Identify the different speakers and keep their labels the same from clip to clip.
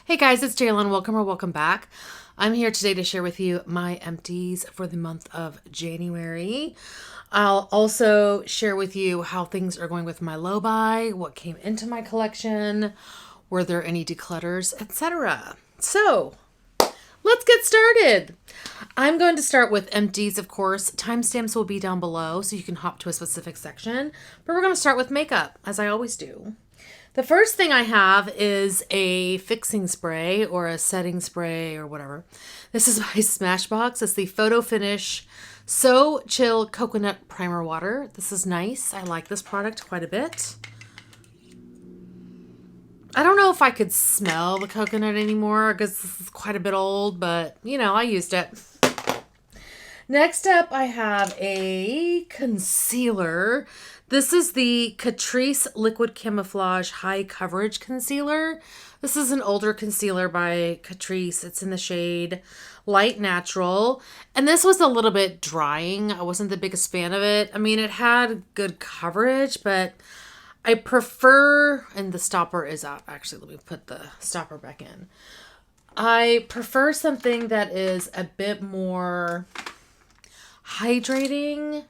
Speaker 1: Hey guys, it's Jalen. Welcome or welcome back. I'm here today to share with you my empties for the month of January. I'll also share with you how things are going with my low buy, what came into my collection, were there any declutters, etc. So, let's get started. I'm going to start with empties, of course. Timestamps will be down below so you can hop to a specific section, but we're going to start with makeup, as I always do. The first thing I have is a fixing spray or a setting spray or whatever. This is by Smashbox. It's the Photo Finish So Chill Coconut Primer Water. This is nice. I like this product quite a bit. I don't know if I could smell the coconut anymore because this is quite a bit old, but you know, I used it. Next up, I have a concealer. This is the Catrice Liquid Camouflage High Coverage Concealer. This is an older concealer by Catrice. It's in the shade Light Natural. And this was a little bit drying. I wasn't the biggest fan of it. I mean, it had good coverage, but I prefer, and the stopper is out. Actually, let me put the stopper back in. I prefer something that is a bit more hydrating.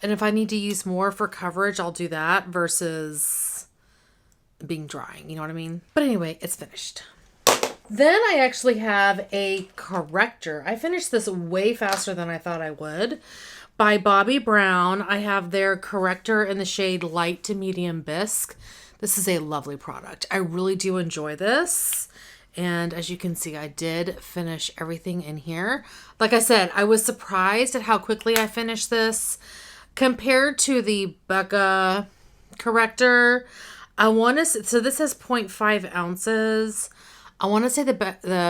Speaker 1: And if I need to use more for coverage, I'll do that versus being drying. You know what I mean? But anyway, it's finished. Then I actually have a corrector. I finished this way faster than I thought I would. By Bobbi Brown, I have their corrector in the shade Light to Medium Bisque. This is a lovely product. I really do enjoy this. And as you can see, I did finish everything in here. Like I said, I was surprised at how quickly I finished this. Compared to the Becca corrector, so this has 0.5 ounces. I want to say the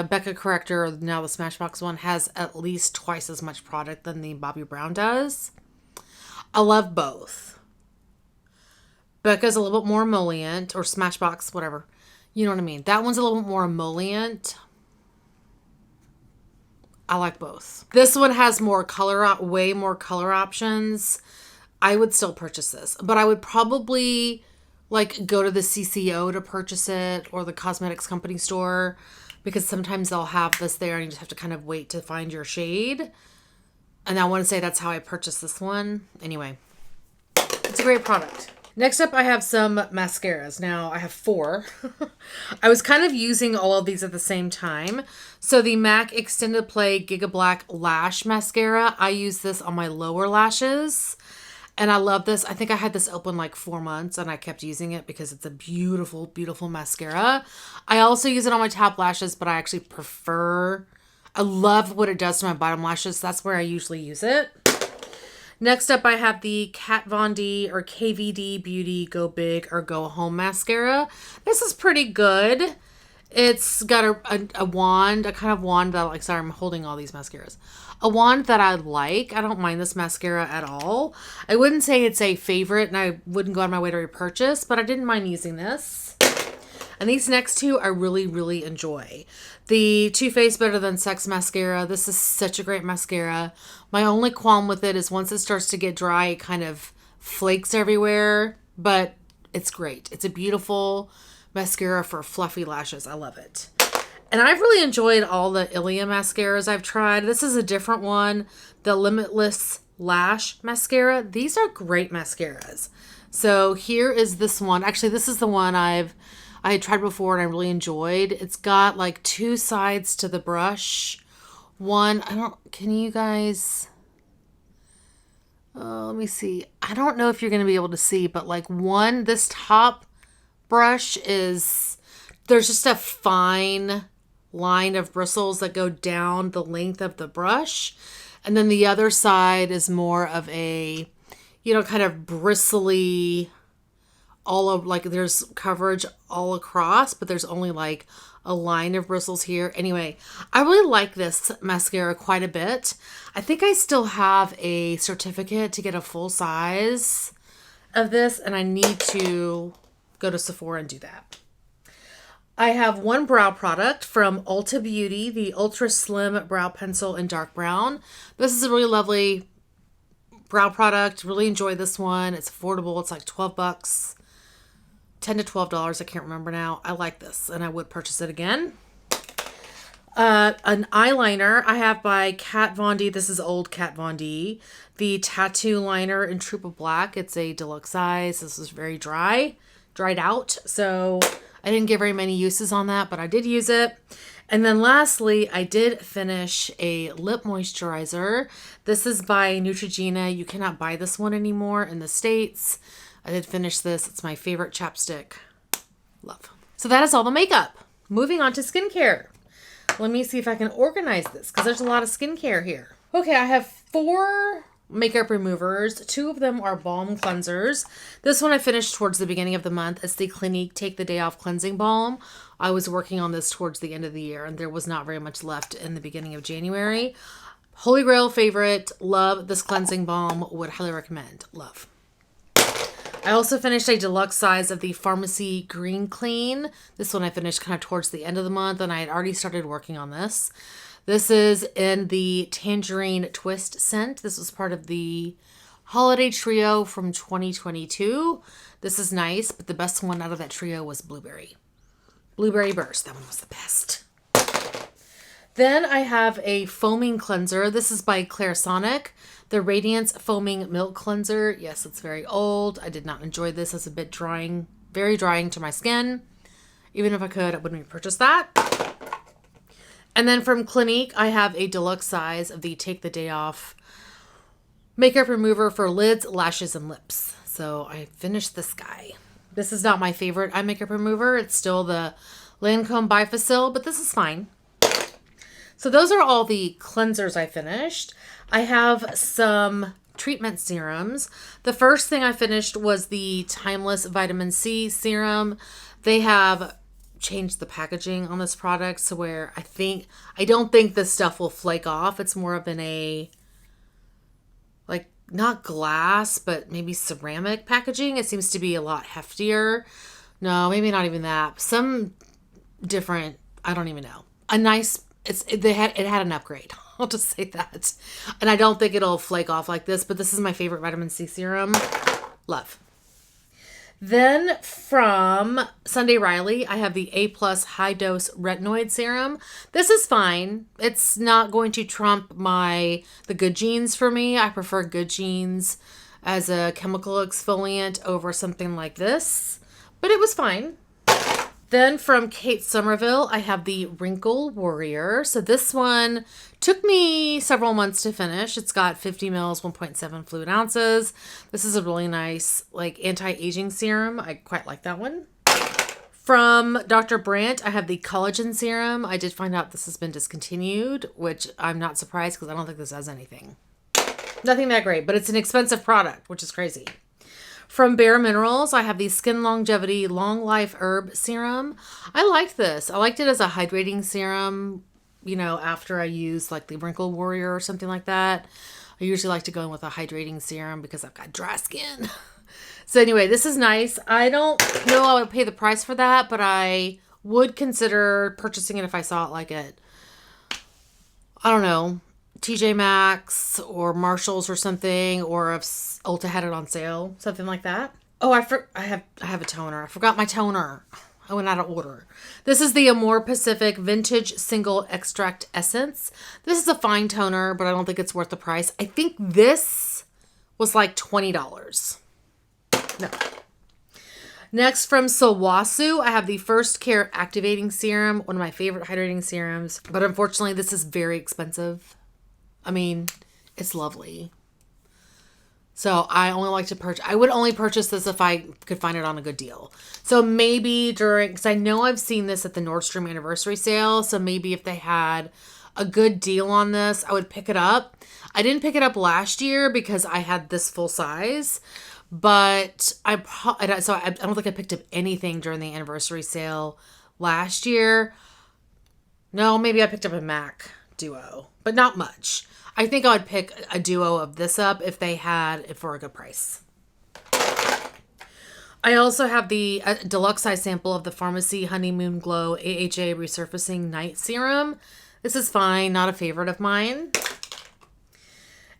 Speaker 1: Becca corrector, now the Smashbox one, has at least twice as much product than the Bobbi Brown does. I love both. Becca's a little bit more emollient, or Smashbox, whatever. You know what I mean? That one's a little bit more emollient. I like both. This one has more color, way more color options. I would still purchase this, but I would probably like go to the CCO to purchase it or the cosmetics company store because sometimes they'll have this there and you just have to kind of wait to find your shade. And I want to say that's how I purchased this one. Anyway, it's a great product. Next up, I have some mascaras. Now, I have 4. I was kind of using all of these at the same time. So, the MAC Extended Play Giga Black Lash Mascara. I use this on my lower lashes. And I love this. I think I had this open like 4 months and I kept using it because it's a beautiful, beautiful mascara. I also use it on my top lashes, but I actually I love what it does to my bottom lashes. That's where I usually use it. Next up, I have the Kat Von D or KVD Beauty Go Big or Go Home Mascara. This is pretty good. It's got a wand, a kind of wand that, like, sorry, I'm holding all these mascaras. A wand that I like. I don't mind this mascara at all. I wouldn't say it's a favorite and I wouldn't go out of my way to repurchase, but I didn't mind using this. And these next two I really, really enjoy. The Too Faced Better Than Sex mascara. This is such a great mascara. My only qualm with it is once it starts to get dry, it kind of flakes everywhere. But it's great. It's a beautiful mascara for fluffy lashes. I love it. And I've really enjoyed all the Ilia mascaras I've tried. This is a different one. The Limitless Lash Mascara. These are great mascaras. So here is this one. Actually, this is the one I had tried before and I really enjoyed. It's got like 2 sides to the brush. One, can you guys, let me see. I don't know if you're going to be able to see, but like this top brush there's just a fine line of bristles that go down the length of the brush. And then the other side is more of a, kind of bristly, there's coverage all across, but there's only like a line of bristles here. Anyway, I really like this mascara quite a bit. I think I still have a certificate to get a full size of this, and I need to go to Sephora and do that. I have one brow product from Ulta Beauty, the Ultra Slim Brow Pencil in dark brown. This is a really lovely brow product. Really enjoy this one. It's affordable. It's like $12. $10 to $12. I can't remember now. I like this and I would purchase it again. An eyeliner I have by Kat Von D. This is old Kat Von D. The Tattoo Liner in Troop of Black. It's a deluxe size. This is very dried out. So I didn't get very many uses on that, but I did use it. And then lastly, I did finish a lip moisturizer. This is by Neutrogena. You cannot buy this one anymore in the States. I did finish this. It's my favorite chapstick. Love. So that is all the makeup. Moving on to skincare. Let me see if I can organize this because there's a lot of skincare here. Okay, I have 4 makeup removers. 2 of them are balm cleansers. This one I finished towards the beginning of the month. It's the Clinique Take the Day Off Cleansing Balm. I was working on this towards the end of the year and there was not very much left in the beginning of January. Holy Grail favorite. Love this cleansing balm. Would highly recommend. Love. I also finished a deluxe size of the Pharmacy Green Clean. This one I finished kind of towards the end of the month and I had already started working on this. This is in the Tangerine Twist scent. This was part of the holiday trio from 2022. This is nice, but the best one out of that trio was Blueberry. Blueberry Burst. That one was the best. Then I have a foaming cleanser. This is by Clarisonic. The Radiance Foaming Milk Cleanser. Yes, it's very old. I did not enjoy this. It's a bit drying, very drying to my skin. Even if I could, I wouldn't purchase that. And then from Clinique, I have a deluxe size of the Take the Day Off makeup remover for lids, lashes, and lips. So I finished this guy. This is not my favorite eye makeup remover. It's still the Lancome Bifacil, but this is fine. So those are all the cleansers I finished. I have some treatment serums. The first thing I finished was the Timeless Vitamin C Serum. They have changed the packaging on this product so where I don't think this stuff will flake off. It's more of like not glass, but maybe ceramic packaging. It seems to be a lot heftier. No, maybe not even that. Some different, I don't even know. It had an upgrade. I'll just say that. And I don't think it'll flake off like this, but this is my favorite vitamin C serum. Love. Then from Sunday Riley, I have the A+ High Dose Retinoid Serum. This is fine. It's not going to trump the Good Genes for me. I prefer Good Genes as a chemical exfoliant over something like this, but it was fine. Then from Kate Somerville, I have the Wrinkle Warrior. So this one took me several months to finish. It's got 50 mils, 1.7 fluid ounces. This is a really nice anti-aging serum. I quite like that one. From Dr. Brandt, I have the Collagen Serum. I did find out this has been discontinued, which I'm not surprised because I don't think this has anything. Nothing that great, but it's an expensive product, which is crazy. From Bare Minerals, I have the Skin Longevity Long Life Herb Serum. I liked this. I liked it as a hydrating serum, after I use the Wrinkle Warrior or something like that. I usually like to go in with a hydrating serum because I've got dry skin. So anyway, this is nice. I don't know I would pay the price for that, but I would consider purchasing it if I saw it at, I don't know, TJ Maxx or Marshalls or something, or if Ulta had it on sale, something like that. Oh, I have a toner. I forgot my toner. I went out of order. This is the Amore Pacific Vintage Single Extract Essence. This is a fine toner, but I don't think it's worth the price. I think this was like $20. No. Next, from Sawasu, I have the First Care Activating Serum, one of my favorite hydrating serums, but unfortunately this is very expensive. I mean, it's lovely. So I would only purchase this if I could find it on a good deal. So maybe because I know I've seen this at the Nordstrom anniversary sale. So maybe if they had a good deal on this, I would pick it up. I didn't pick it up last year because I had this full size, but I don't think I picked up anything during the anniversary sale last year. No, maybe I picked up a MAC Duo, but not much. I think I would pick a duo of this up if they had it for a good price. I also have the deluxe size sample of the Pharmacy Honeymoon Glow AHA Resurfacing Night Serum. This is fine, not a favorite of mine.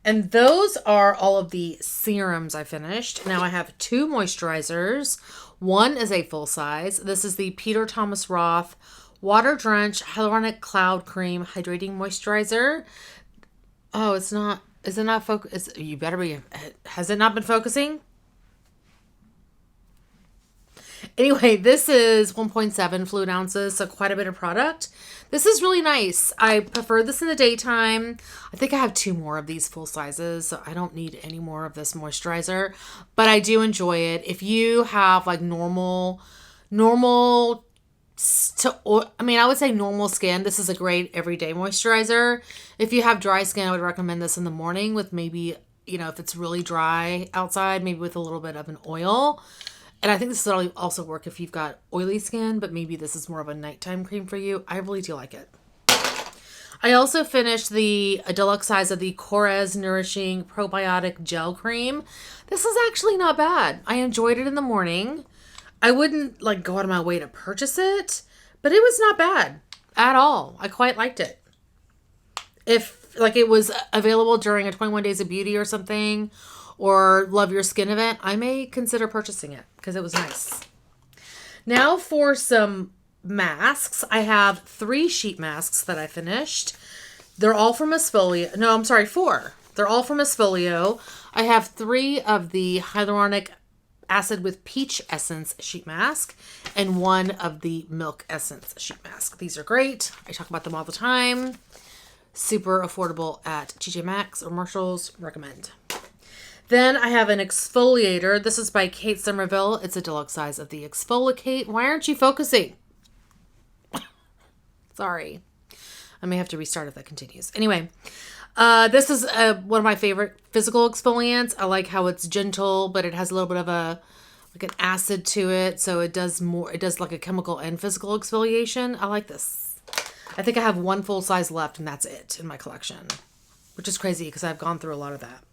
Speaker 1: And those are all of the serums I finished. Now I have 2 moisturizers. One is a full size. This is the Peter Thomas Roth Water Drench Hyaluronic Cloud Cream Hydrating Moisturizer. Oh, it's not. Is it not focus? You better be. Has it not been focusing? Anyway, this is 1.7 fluid ounces, so quite a bit of product. This is really nice. I prefer this in the daytime. I think I have 2 more of these full sizes, so I don't need any more of this moisturizer, but I do enjoy it. If you have like normal, I would say normal skin, this is a great everyday moisturizer. If you have dry skin, I would recommend this in the morning with maybe, if it's really dry outside, maybe with a little bit of an oil. And I think this will also work if you've got oily skin, but maybe this is more of a nighttime cream for you. I really do like it. I also finished the deluxe size of the Korres Nourishing Probiotic Gel Cream. This is actually not bad. I enjoyed it in the morning. I wouldn't go out of my way to purchase it, but it was not bad at all. I quite liked it. If it was available during a 21 Days of Beauty or something, or Love Your Skin event, I may consider purchasing it because it was nice. Now for some masks. I have 3 sheet masks that I finished. They're all from Esfolio. No, I'm sorry, 4. They're all from Esfolio. I have 3 of the Hyaluronic Acid with Peach Essence sheet mask and 1 of the Milk Essence sheet mask. These are great. I talk about them all the time. Super affordable at TJ Maxx or Marshalls. Recommend. Then I have an exfoliator. This is by Kate Somerville. It's a deluxe size of the Exfoliate. Why aren't you focusing? Sorry. I may have to restart if that continues. Anyway, this is one of my favorite physical exfoliants. I like how it's gentle, but it has a little bit of an acid to it. So it does like a chemical and physical exfoliation. I like this. I think I have 1 full size left and that's it in my collection, which is crazy because I've gone through a lot of that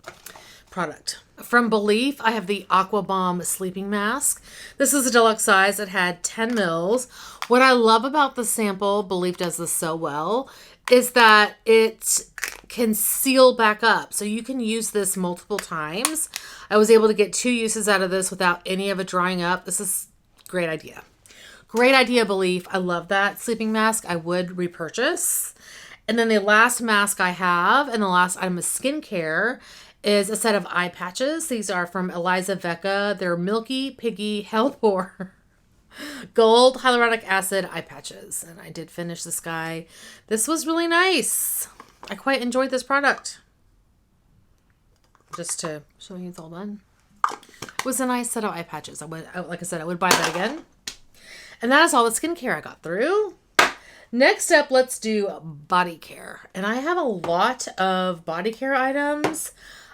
Speaker 1: product. From Belief, I have the Aqua Bomb Sleeping Mask. This is a deluxe size. It had 10 mils. What I love about the sample, Belief does this so well, is that it can seal back up. So you can use this multiple times. I was able to get 2 uses out of this without any of it drying up. This is a great idea. Great idea, Belief. I love that sleeping mask. I would repurchase. And then the last mask I have, and the last item of skincare, is a set of eye patches. These are from Eliza Vecca. They're Milky Piggy Health Pore Gold Hyaluronic Acid eye patches. And I did finish this guy. This was really nice. I quite enjoyed this product. Just to show you it's all done. It was a nice set of eye patches. Like I said, I would buy that again. And that is all the skincare I got through. Next up, let's do Bodycare. And I have a lot of Bodycare items.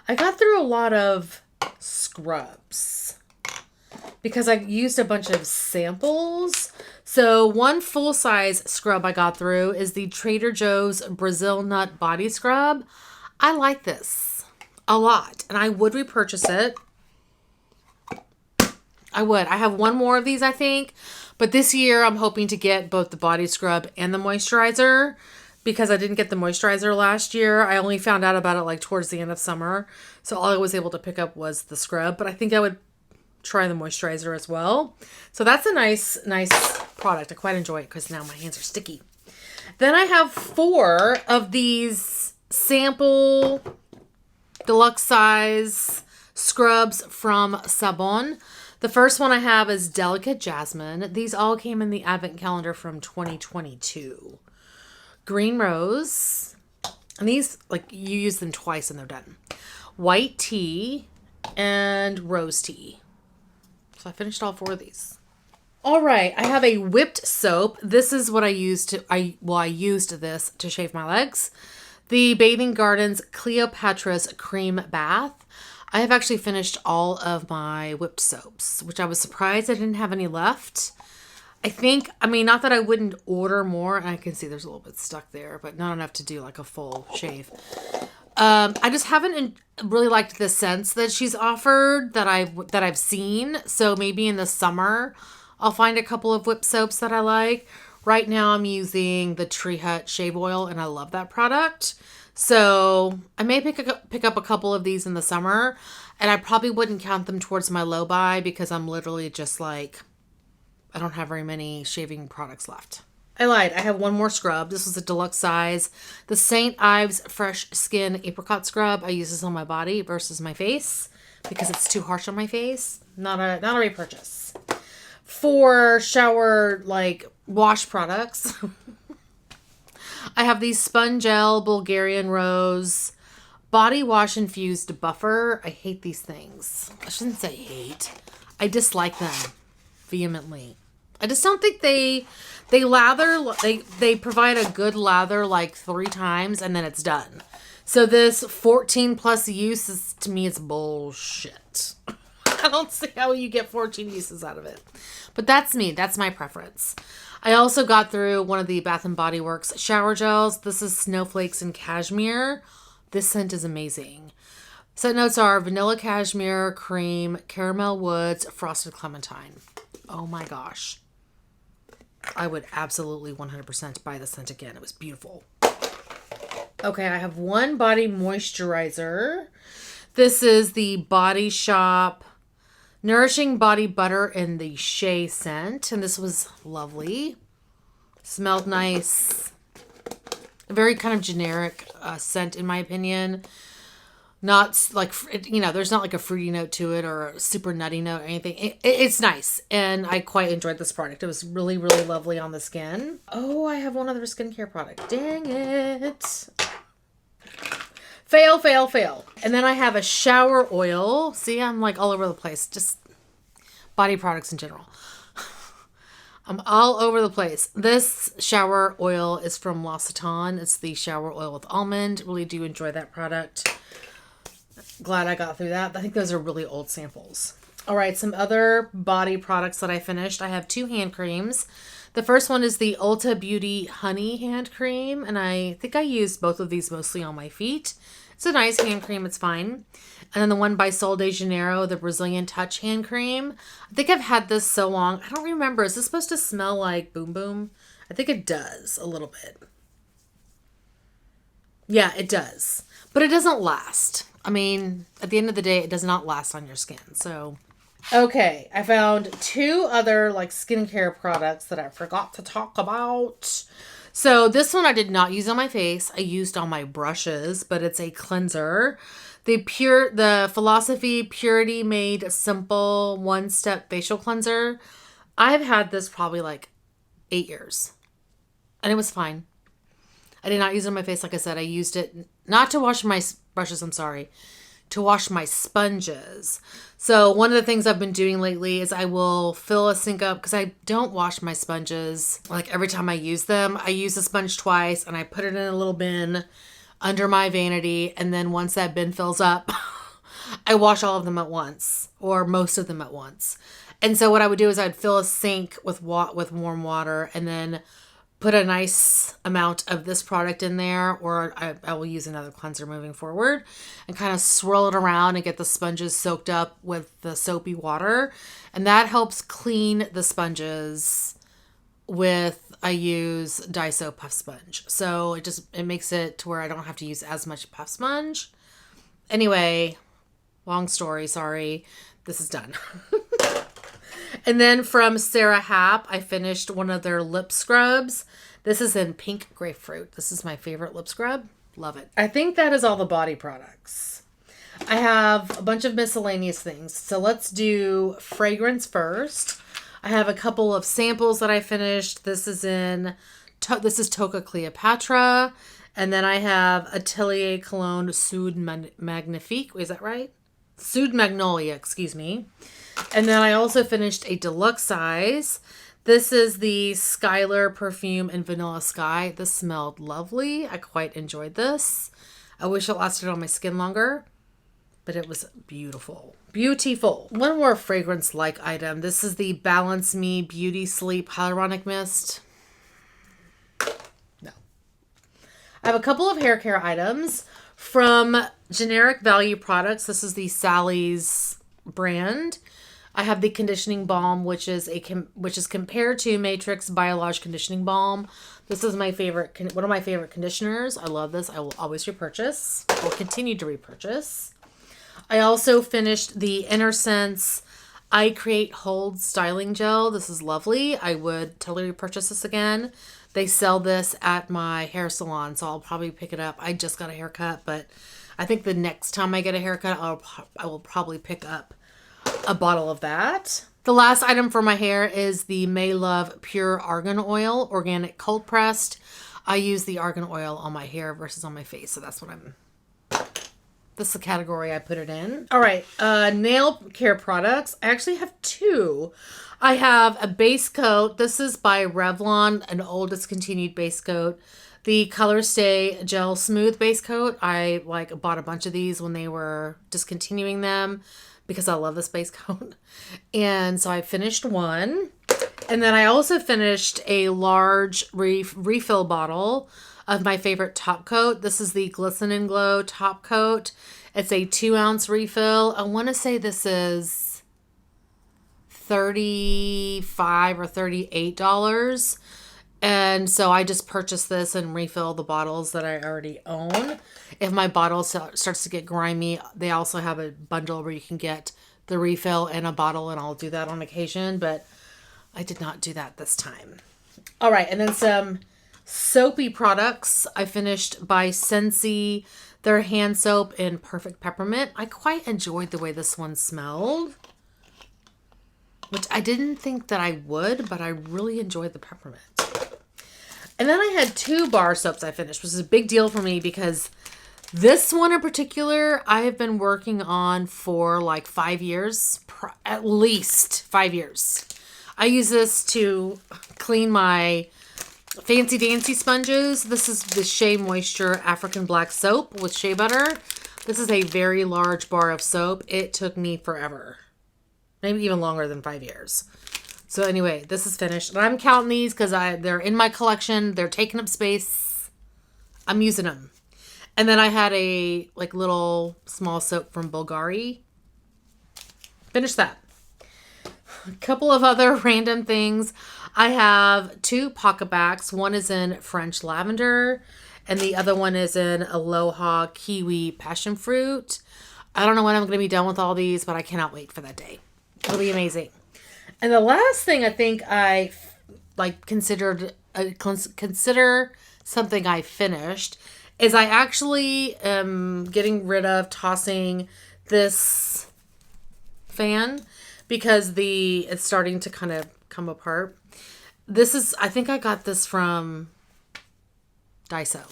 Speaker 1: I got through a lot of scrubs because I used a bunch of samples. So 1 full-size scrub I got through is the Trader Joe's Brazil Nut Body Scrub. I like this a lot, and I would repurchase it. I would. I have 1 more of these, I think. But this year, I'm hoping to get both the body scrub and the moisturizer because I didn't get the moisturizer last year. I only found out about it towards the end of summer. So all I was able to pick up was the scrub. But I think I would try the moisturizer as well. So that's a nice product. I quite enjoy it because now my hands are sticky. Then I have 4 of these sample deluxe size scrubs from Sabon. The first one I have is Delicate Jasmine. These all came in the advent calendar from 2022. Green Rose. And these, you use them twice and they're done. White Tea and Rose Tea. So I finished all 4 of these. All right, I have a whipped soap. This is what I used I used this to shave my legs. The Bathing Gardens Cleopatra's Cream Bath. I have actually finished all of my whipped soaps, which I was surprised I didn't have any left. Not that I wouldn't order more. I can see there's a little bit stuck there, but not enough to do a full shave. I just haven't really liked the scents that she's offered that I've seen. So maybe in the summer, I'll find a couple of whipped soaps that I like. Right now I'm using the Tree Hut shave oil and I love that product. So I may pick up a couple of these in the summer, and I probably wouldn't count them towards my low buy because I'm literally just like, I don't have very many shaving products left. I lied. I have one more scrub. This was a deluxe size. The St. Ives Fresh Skin Apricot Scrub. I use this on my body versus my face because it's too harsh on my face. Not a repurchase. For shower, like, wash products, I have the Spun Gel Bulgarian Rose Body Wash Infused Buffer. I hate these things. I shouldn't say hate. I dislike them vehemently. I just don't think they lather. They provide a good lather like 3 times and then it's done. So this 14 plus uses, to me, it's bullshit. I don't see how you get 14 uses out of it. But that's me. That's my preference. I also got through one of the Bath & Body Works shower gels. This is Snowflakes and Cashmere. This scent is amazing. Scent notes are vanilla cashmere, cream, caramel woods, frosted clementine. Oh my gosh. I would absolutely 100% buy the scent again. It was beautiful. Okay, I have one body moisturizer. This is the Body Shop Nourishing Body Butter in the Shea scent. And this was lovely. Smelled nice. A very kind of generic scent, in my opinion. Not like, you know, there's not like a fruity note to it or a super nutty note or anything. It's nice. And I quite enjoyed this product. It was really, really lovely on the skin. Oh, I have one other skincare product. Dang it. Fail, fail, fail. And then I have a shower oil. See, I'm like all over the place. Just body products in general. I'm all over the place. This shower oil is from L'Occitane. It's the shower oil with almond. Really do enjoy that product. Glad I got through that. I think those are really old samples. All right, some other body products that I finished. I have 2 hand creams. The first one is the Ulta Beauty Honey Hand Cream, and I think I used both of these mostly on my feet. It's a nice hand cream. It's fine. And then the one by Sol de Janeiro, the Brazilian Touch Hand Cream. I think I've had this so long. I don't remember. Is this supposed to smell like Boom Boom? I think it does a little bit. Yeah, it does. But it doesn't last. I mean, at the end of the day, it does not last on your skin. So, okay. I found 2 other like skincare products that I forgot to talk about. So this one I did not use on my face. I used on my brushes, but it's a cleanser. The Philosophy Purity Made Simple One-Step Facial Cleanser. I've had this probably like 8 years. And it was fine. I did not use it on my face. Like I said, I used it not to wash my brushes, to wash my sponges. So one of the things I've been doing lately is I will fill a sink up because I don't wash my sponges. Like every time I use them, I use the sponge twice and I put it in a little bin under my vanity. And then once that bin fills up, I wash all of them at once or most of them at once. And so what I would do is I'd fill a sink with warm water and then put a nice amount of this product in there, or I will use another cleanser moving forward, and kind of swirl it around and get the sponges soaked up with the soapy water. And that helps clean the sponges I use Daiso Puff Sponge. So it makes it to where I don't have to use as much Puff Sponge. Anyway, long story, sorry. This is done. And then from Sarah Happ, I finished one of their lip scrubs. This is in pink grapefruit. This is my favorite lip scrub. Love it. I think that is all the body products. I have a bunch of miscellaneous things. So let's do fragrance first. I have a couple of samples that I finished. This is Toca Cleopatra. And then I have Atelier Cologne Soude Magnifique. Is that right? Soude Magnolia, excuse me. And then I also finished a deluxe size. This is the Skylar Perfume in Vanilla Sky. This smelled lovely. I quite enjoyed this. I wish it lasted on my skin longer, but it was beautiful. Beautiful. One more fragrance-like item. This is the Balance Me Beauty Sleep Hyaluronic Mist. No. I have a couple of hair care items from Generic Value Products. This is the Sally's brand. I have the conditioning balm, which is compared to Matrix Biolage conditioning balm. This is my favorite, one of my favorite conditioners. I love this. I will always repurchase. I will continue to repurchase. I also finished the Inner Sense I Create Hold Styling Gel. This is lovely. I would totally repurchase this again. They sell this at my hair salon, so I'll probably pick it up. I just got a haircut, but I think the next time I get a haircut, I will probably pick up a bottle of that. The last item for my hair is the May Love Pure Argan Oil, organic cold pressed. I use the argan oil on my hair versus on my face, so that's this is the category I put it in. All right, nail care products. I actually have two. I have a base coat. This is by Revlon, an old discontinued base coat. The Color Stay Gel Smooth Base Coat. I bought a bunch of these when they were discontinuing them because I love this base coat. And so I finished one. And then I also finished a large refill bottle of my favorite top coat. This is the Glisten and Glow top coat. It's a 2-ounce refill. I want to say this is $35 or $38. And so I just purchased this and refill the bottles that I already own. If my bottle starts to get grimy, they also have a bundle where you can get the refill and a bottle, and I'll do that on occasion, but I did not do that this time. All right, and then some soapy products. I finished by Scentsy, their hand soap in Perfect Peppermint. I quite enjoyed the way this one smelled, which I didn't think that I would, but I really enjoyed the peppermint. And then I had 2 bar soaps I finished, which is a big deal for me because this one in particular, I have been working on for like 5 years, at least 5 years. I use this to clean my fancy dancy sponges. This is the Shea Moisture African Black Soap with shea butter. This is a very large bar of soap. It took me forever. Maybe even longer than 5 years. So anyway, this is finished. And I'm counting these because they're in my collection. They're taking up space. I'm using them. And then I had a little small soap from Bulgari. Finished that. A couple of other random things. I have 2 PocketBacs. One is in French Lavender. And the other one is in Aloha Kiwi Passion Fruit. I don't know when I'm going to be done with all these, but I cannot wait for that day. It'll be amazing. And the last thing I think I consider something I finished is I actually am getting rid of tossing this fan because it's starting to kind of come apart. I think I got this from Daiso.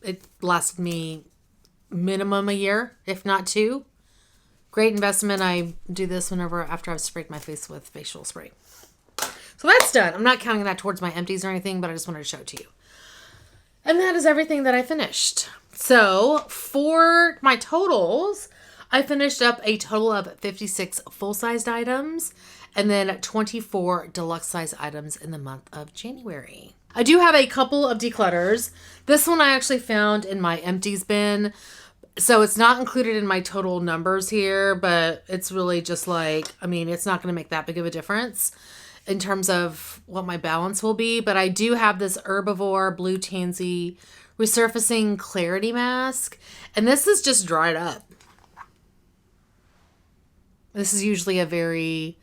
Speaker 1: It lasted me minimum a year, if not 2. Great investment. I do this after I've sprayed my face with facial spray. So that's done. I'm not counting that towards my empties or anything, but I just wanted to show it to you. And that is everything that I finished. So for my totals, I finished up a total of 56 full-sized items and then 24 deluxe-size items in the month of January. I do have a couple of declutters. This one I actually found in my empties bin. So it's not included in my total numbers here, but it's really just it's not going to make that big of a difference in terms of what my balance will be. But I do have this Herbivore Blue Tansy Resurfacing Clarity Mask. And this is just dried up. This is usually a very,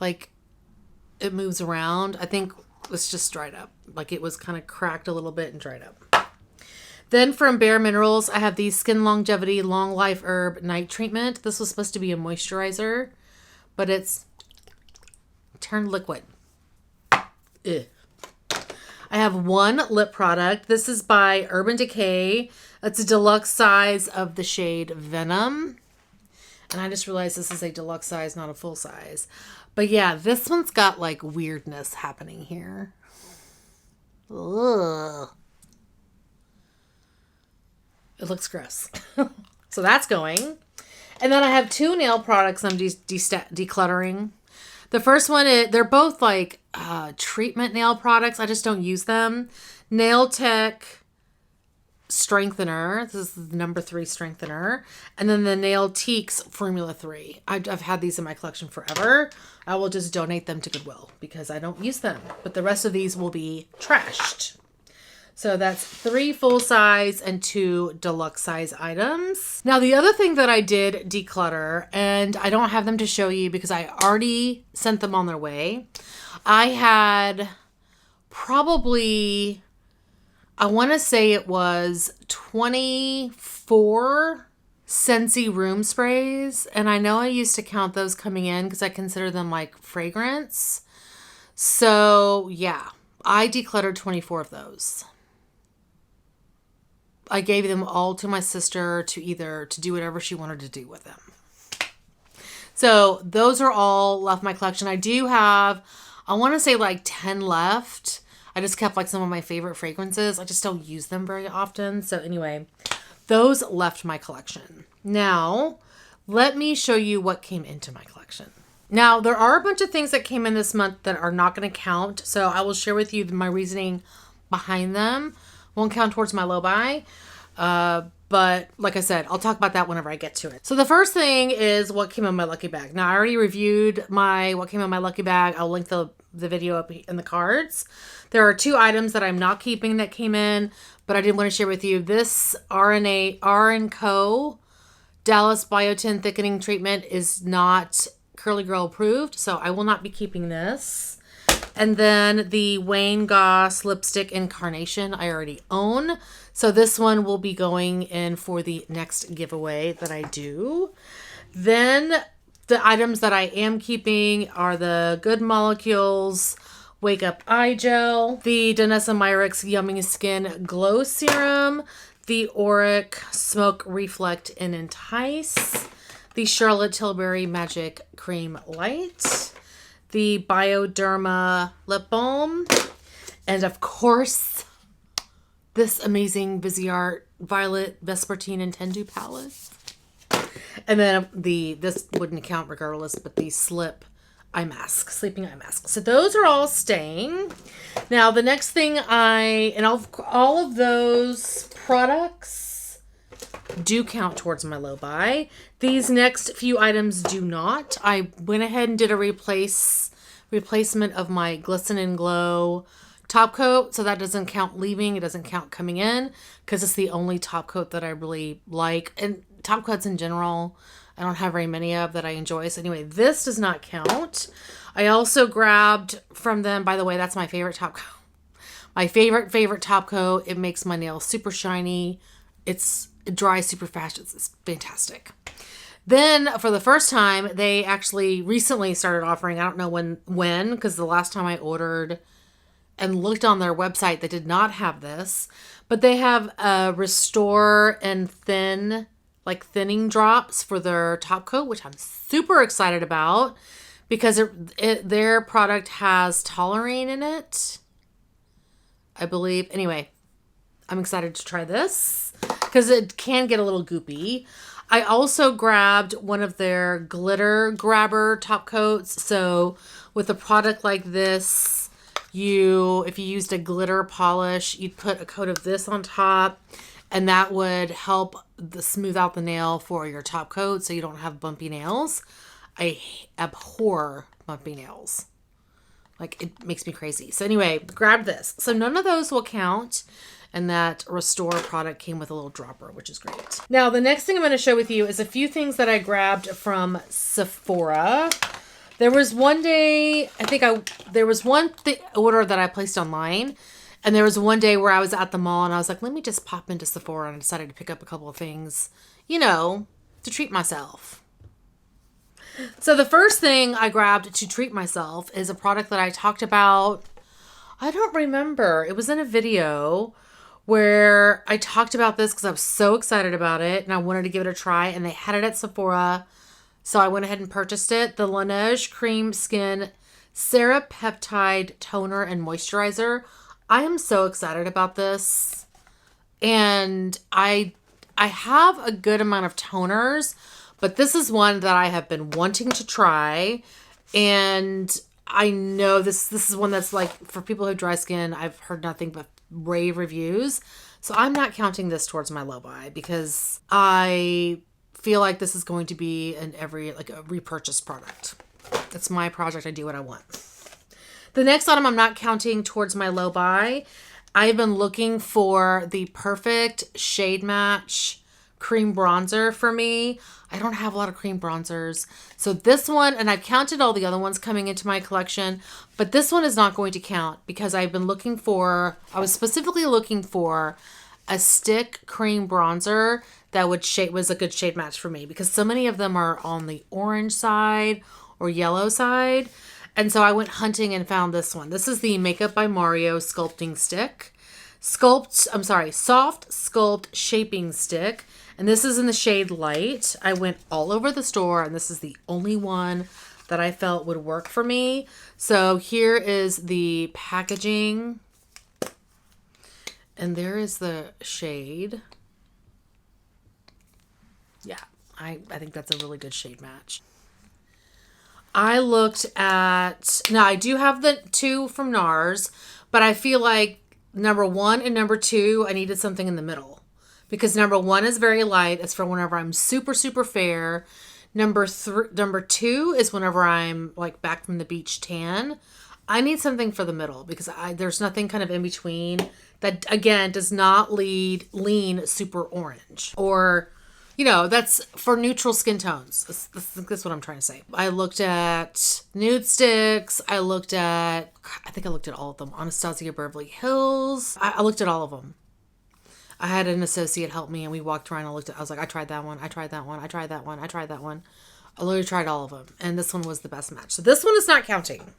Speaker 1: it moves around. I think it's just dried up. It was kind of cracked a little bit and dried up. Then from Bare Minerals, I have the Skin Longevity Long Life Herb Night Treatment. This was supposed to be a moisturizer, but it's turned liquid. Ugh. I have 1 lip product. This is by Urban Decay. It's a deluxe size of the shade Venom. And I just realized this is a deluxe size, not a full size. But yeah, this one's got weirdness happening here. Ugh. It looks gross. So that's going. And then I have 2 nail products I'm decluttering. The first one, they're both treatment nail products. I just don't use them. Nail Tech strengthener. This is the number 3 strengthener. And then the Nail Teaks Formula 3. I've had these in my collection forever. I will just donate them to Goodwill because I don't use them. But the rest of these will be trashed. So that's 3 full size and 2 deluxe size items. Now the other thing that I did declutter, and I don't have them to show you because I already sent them on their way. I had probably, I want to say it was 24 Scentsy room sprays. And I know I used to count those coming in because I consider them like fragrance. So yeah, I decluttered 24 of those. I gave them all to my sister to do whatever she wanted to do with them. So those are all left in my collection. I do have, I want to say like 10 left. I just kept like some of my favorite fragrances. I just don't use them very often. So anyway, those left my collection. Now, let me show you what came into my collection. Now, there are a bunch of things that came in this month that are not going to count. So I will share with you my reasoning behind them. Won't count towards my low buy. But like I said, I'll talk about that whenever I get to it. So the first thing is what came in my lucky bag. Now I already reviewed what came in my lucky bag. I'll link the video up in the cards. There are 2 items that I'm not keeping that came in, but I did want to share with you. This R&Co Dallas Biotin Thickening Treatment is not Curly Girl approved, so I will not be keeping this. And then the Wayne Goss Lipstick in Carnation I already own. So this one will be going in for the next giveaway that I do. Then the items that I am keeping are the Good Molecules Wake Up Eye Gel, the Danessa Myricks Yummy Skin Glow Serum, the Auric Smoke Reflect and Entice, the Charlotte Tilbury Magic Cream Light, the Bioderma Lip Balm, and of course, this amazing Viseart Violet Vespertine and Tendu palette. And then this wouldn't count regardless, but the Sleeping Eye Mask. So those are all staying. Now the next thing all of those products do count towards my low buy. These next few items do not. I went ahead and did a replacement of my Glisten and Glow top coat, so that doesn't count leaving. It doesn't count coming in because it's the only top coat that I really like. And top coats in general, I don't have very many of that I enjoy. So anyway, this does not count. I also grabbed from them, by the way, that's my favorite top coat. My favorite top coat. It makes my nails super shiny. It dries super fast. It's fantastic. Then for the first time, they actually recently started offering, I don't know when, because the last time I ordered and looked on their website, they did not have this, but they have Restore and Thin, like thinning drops for their top coat, which I'm super excited about because their product has toluene in it, I believe. Anyway, I'm excited to try this because it can get a little goopy. I also grabbed one of their glitter grabber top coats. So with a product like this, if you used a glitter polish, you'd put a coat of this on top and that would help smooth out the nail for your top coat so you don't have bumpy nails. I abhor bumpy nails. Like, it makes me crazy. So anyway, grab this. So none of those will count. And that Restore product came with a little dropper, which is great. Now, the next thing I'm going to share with you is a few things that I grabbed from Sephora. There was one day, there was one order that I placed online. And there was one day where I was at the mall and I was like, let me just pop into Sephora, and I decided to pick up a couple of things, to treat myself. So the first thing I grabbed to treat myself is a product that I talked about. I don't remember. It was in a video where I talked about this because I was so excited about it and I wanted to give it a try, and they had it at Sephora. So I went ahead and purchased it. The Laneige Cream Skin Serapeptide Toner and Moisturizer. I am so excited about this. And I have a good amount of toners, but this is one that I have been wanting to try. And I know this is one that's like, for people who have dry skin, I've heard nothing but rave reviews. So I'm not counting this towards my low buy because I feel like this is going to be like a repurchase product. It's my project. I do what I want. The next item I'm not counting towards my low buy. I've been looking for the perfect shade match cream bronzer for me. I don't have a lot of cream bronzers. So this one, and I've counted all the other ones coming into my collection, but this one is not going to count because I was specifically looking for a stick cream bronzer that was a good shade match for me because so many of them are on the orange side or yellow side. And so I went hunting and found this one. This is the Makeup by Mario Sculpting Stick. Soft Sculpt Shaping Stick. And this is in the shade Light. I went all over the store and this is the only one that I felt would work for me. So here is the packaging. And there is the shade. Yeah, I think that's a really good shade match. I looked at, now I do have the 2 from NARS, but I feel like number 1 and number 2, I needed something in the middle. Because number 1 is very light. It's for whenever I'm super, super fair. Number 2 is whenever I'm like back from the beach tan. I need something for the middle because there's nothing kind of in between that, again, does not lean super orange or... that's for neutral skin tones. That's what I'm trying to say. I looked at nude sticks. I think I looked at all of them. Anastasia Beverly Hills. I looked at all of them. I had an associate help me and we walked around and I was like, I tried that one. I tried that one. I tried that one. I tried that one. I literally tried all of them. And this one was the best match. So this one is not counting.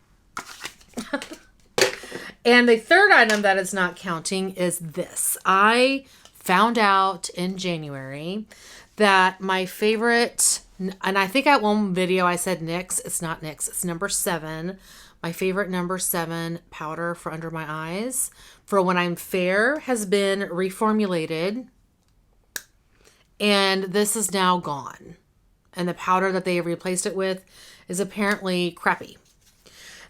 Speaker 1: And the third item that is not counting is this. I found out in January that my favorite, and I think at one video I said NYX. It's not NYX. It's number 7. My favorite number 7 powder for under my eyes for when I'm fair has been reformulated. And this is now gone. And the powder that they have replaced it with is apparently crappy.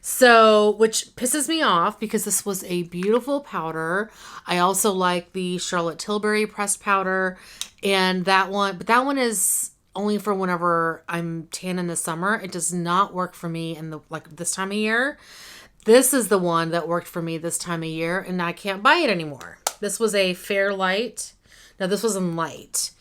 Speaker 1: So, which pisses me off because this was a beautiful powder. I also like the Charlotte Tilbury pressed powder and that one, but that one is only for whenever I'm tan in the summer. It does not work for me in this time of year. This is the one that worked for me this time of year and I can't buy it anymore. This was a fair light. No, this was in light.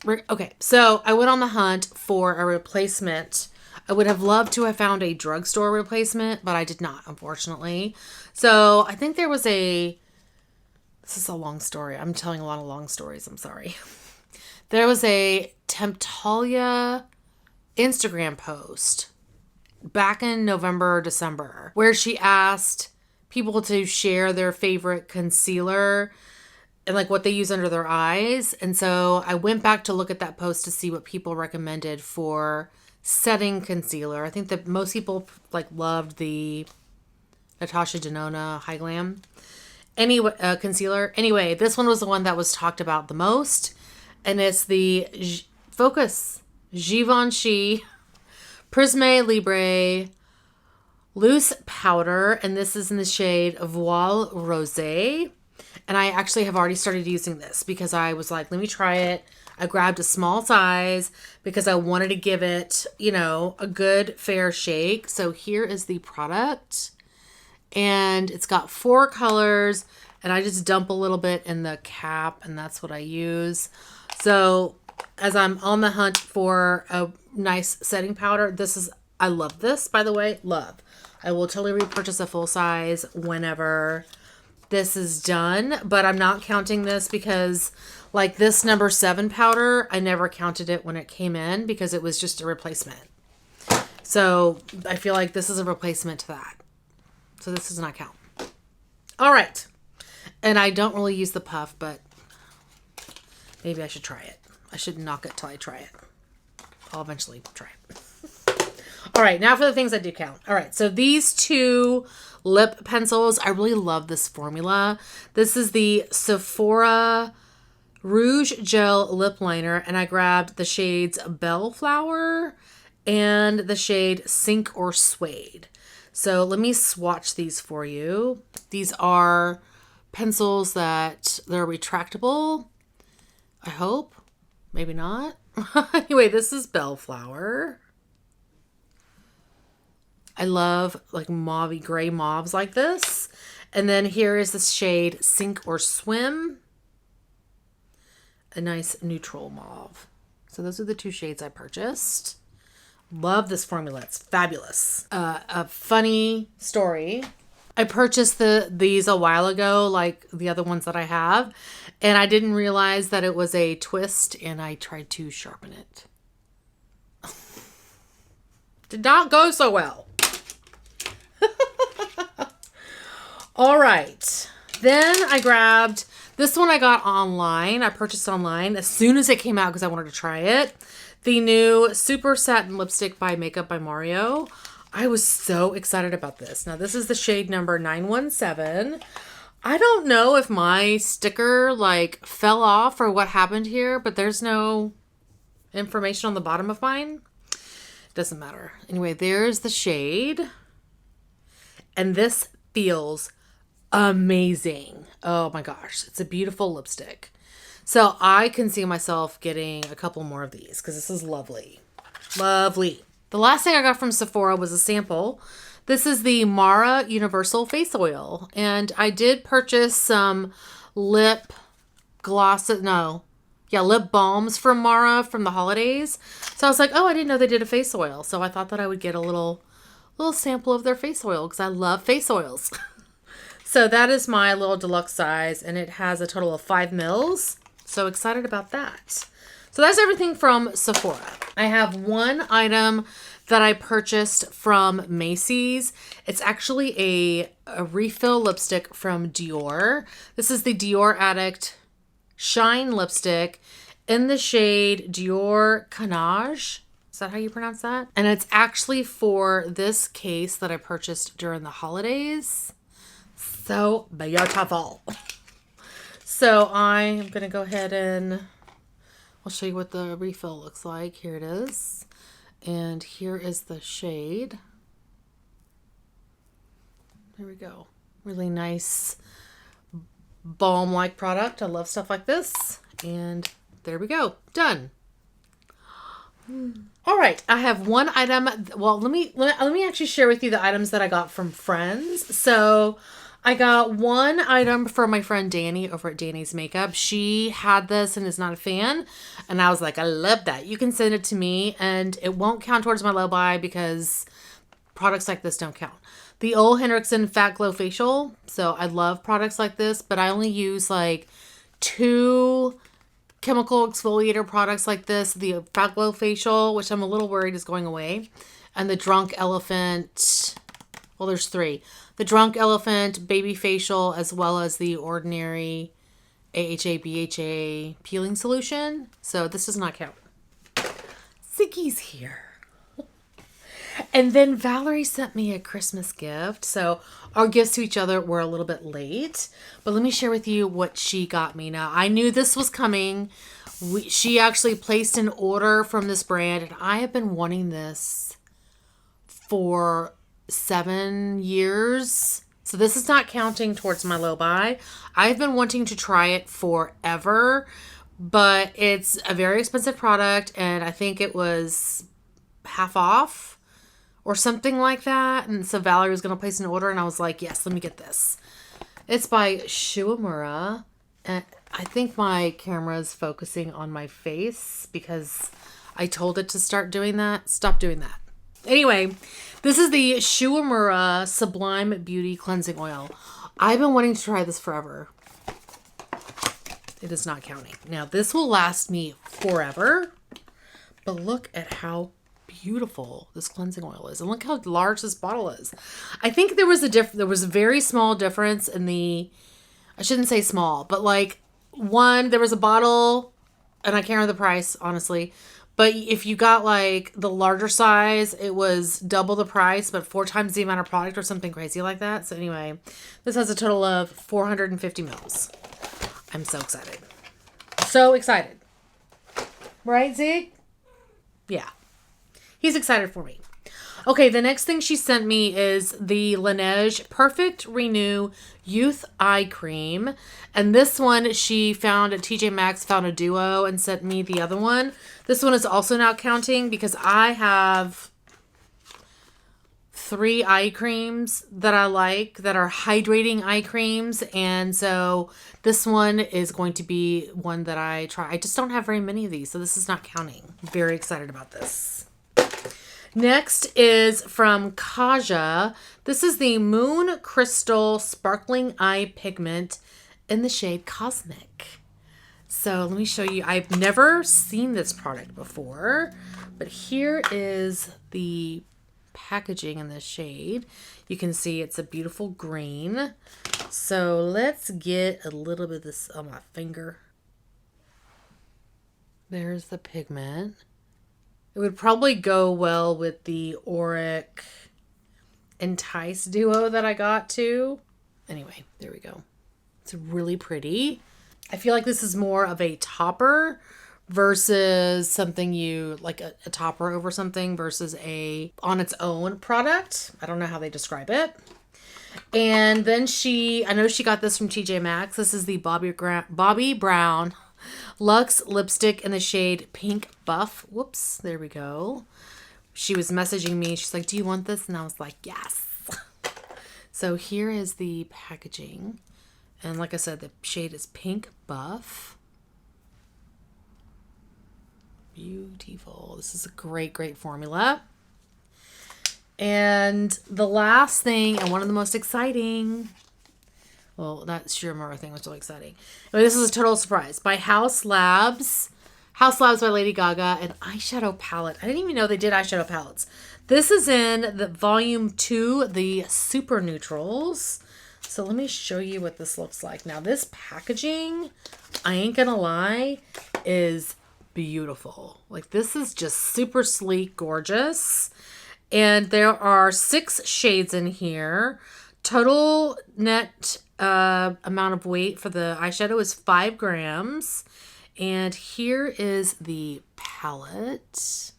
Speaker 1: Okay, so I went on the hunt for a replacement. I would have loved to have found a drugstore replacement, but I did not, unfortunately. So I think this is a long story. I'm telling a lot of long stories. I'm sorry. There was a Temptalia Instagram post back in November or December where she asked people to share their favorite concealer and like what they use under their eyes. And so I went back to look at that post to see what people recommended for setting concealer. I think that most people loved the Natasha Denona High Glam concealer. Anyway, this one was the one that was talked about the most, and it's the Focus Givenchy Prisme Libre loose powder, and this is in the shade Voile Rosé. And I actually have already started using this because I was like, let me try it. I grabbed a small size because I wanted to give it, a good fair shake. So here is the product. And it's got 4 colors. And I just dump a little bit in the cap. And that's what I use. So as I'm on the hunt for a nice setting powder, I love this, by the way. Love. I will totally repurchase a full size whenever this is done. But I'm not counting this because... like this number 7 powder, I never counted it when it came in because it was just a replacement. So I feel like this is a replacement to that. So this does not count. All right. And I don't really use the puff, but maybe I should try it. I should knock it till I try it. I'll eventually try it. All right. Now for the things that do count. All right. So these 2 lip pencils, I really love this formula. This is the Sephora Rouge Gel Lip Liner, and I grabbed the shades Bellflower and the shade Sink or Suede. So let me swatch these for you. These are pencils that they're retractable. I hope. Maybe not. Anyway, this is Bellflower. I love like mauvey gray mauves like this. And then here is the shade Sink or Swim. A nice neutral mauve. So those are the two shades I purchased. Love this formula. It's fabulous. A funny story. I purchased these a while ago, like the other ones that I have, and I didn't realize that it was a twist, and I tried to sharpen it. Did not go so well. All right. Then I grabbed this one. I got online. I purchased online as soon as it came out because I wanted to try it. The new Super Satin Lipstick by Makeup by Mario. I was so excited about this. Now, this is the shade number 917. I don't know if my sticker like fell off or what happened here, but there's no information on the bottom of mine. Doesn't matter. Anyway, there's the shade. And this feels amazing. Oh my gosh. It's a beautiful lipstick. So I can see myself getting a couple more of these because this is lovely. Lovely. The last thing I got from Sephora was a sample. This is the Mara Universal Face Oil. And I did purchase some lip balms from Mara from the holidays. So I was like, oh, I didn't know they did a face oil. So I thought that I would get a little sample of their face oil because I love face oils. So that is my little deluxe size, and it has a total of 5 mils. So excited about that. So that's everything from Sephora. I have one item that I purchased from Macy's. It's actually a refill lipstick from Dior. This is the Dior Addict Shine Lipstick in the shade Dior Canage. Is that how you pronounce that? And it's actually for this case that I purchased during the holidays. So beautiful. So I'm going to go ahead and I'll show you what the refill looks like. Here it is. And here is the shade. There we go. Really nice balm-like product. I love stuff like this. And there we go. Done. All right. I have one item. Well, let me actually share with you the items that I got from friends. So I got one item from my friend Danny over at Danny's Makeup. She had this and is not a fan. And I was like, I love that. You can send it to me and it won't count towards my low buy because products like this don't count. The Ole Henriksen Fat Glow Facial. So I love products like this, but I only use like 2 chemical exfoliator products like this. The Fat Glow Facial, which I'm a little worried is going away. And the Drunk Elephant. Well, there's 3. The Drunk Elephant Baby Facial, as well as the Ordinary AHA BHA Peeling Solution. So this does not count. Ziggy's here. And then Valerie sent me a Christmas gift. So our gifts to each other were a little bit late. But let me share with you what she got me. Now, I knew this was coming. She actually placed an order from this brand. And I have been wanting this for 7 years. So this is not counting towards my low buy. I've been wanting to try it forever, but it's a very expensive product and I think it was half off or something like that. And so Valerie was going to place an order and I was like, yes, let me get this. It's by Shuamura. And I think my camera is focusing on my face because I told it to start doing that. Stop doing that. Anyway, this is the Shuamura Sublime Beauty Cleansing Oil. I've been wanting to try this forever. It is not counting. Now, this will last me forever. But look at how beautiful this cleansing oil is. And look how large this bottle is. I think there was a very small difference in the... I shouldn't say small, but like there was a bottle, and I can't remember the price, honestly. But if you got like the larger size, it was double the price, but 4 times the amount of product or something crazy like that. So anyway, this has a total of 450 mils. I'm so excited. So excited. Right, Zeke? Yeah. He's excited for me. Okay, the next thing she sent me is the Laneige Perfect Renew Youth Eye Cream. And this one she found at TJ Maxx, found a duo, and sent me the other one. This one is also not counting because I have 3 eye creams that I like that are hydrating eye creams. And so this one is going to be one that I try. I just don't have very many of these, so this is not counting. I'm very excited about this. Next is from Kaja. This is the Moon Crystal Sparkling Eye Pigment in the shade Cosmic. So let me show you. I've never seen this product before, but here is the packaging in this shade. You can see it's a beautiful green. So let's get a little bit of this on my finger. There's the pigment. It would probably go well with the Auric Entice duo that I got too. Anyway, there we go. It's really pretty. I feel like this is more of a topper versus something you like a topper over something versus a on its own product. I don't know how they describe it. And then I know she got this from TJ Maxx. This is the Bobbi Brown Luxe lipstick in the shade Pink Buff. Whoops, there we go. She was messaging me. She's like, do you want this? And I was like, yes. So here is the packaging. And like I said, the shade is Pink Buff. Beautiful. This is a great, great formula. And the last thing, and one of the most exciting, well, that Sheer Murder thing was really exciting. I mean, this is a total surprise. By House Labs. House Labs by Lady Gaga. An eyeshadow palette. I didn't even know they did eyeshadow palettes. This is in the volume 2, the Super Neutrals. So let me show you what this looks like. Now, this packaging, I ain't gonna lie, is beautiful. Like, this is just super sleek, gorgeous. And there are 6 shades in here. Total net amount of weight for the eyeshadow is 5 grams. And here is the palette.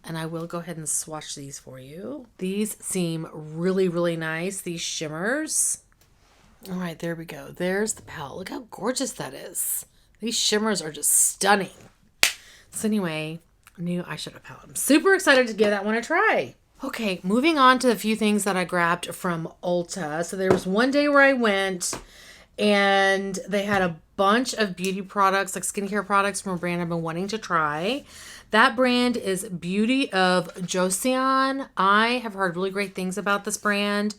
Speaker 1: And I will go ahead and swatch these for you. These seem really, really nice. These shimmers. All right, there we go. There's the palette. Look how gorgeous that is. These shimmers are just stunning. So anyway, new eyeshadow palette. I'm super excited to give that one a try. Okay, moving on to a few things that I grabbed from Ulta. So there was one day where I went and they had a bunch of beauty products, like skincare products from a brand I've been wanting to try. That brand is Beauty of Joseon. I have heard really great things about this brand.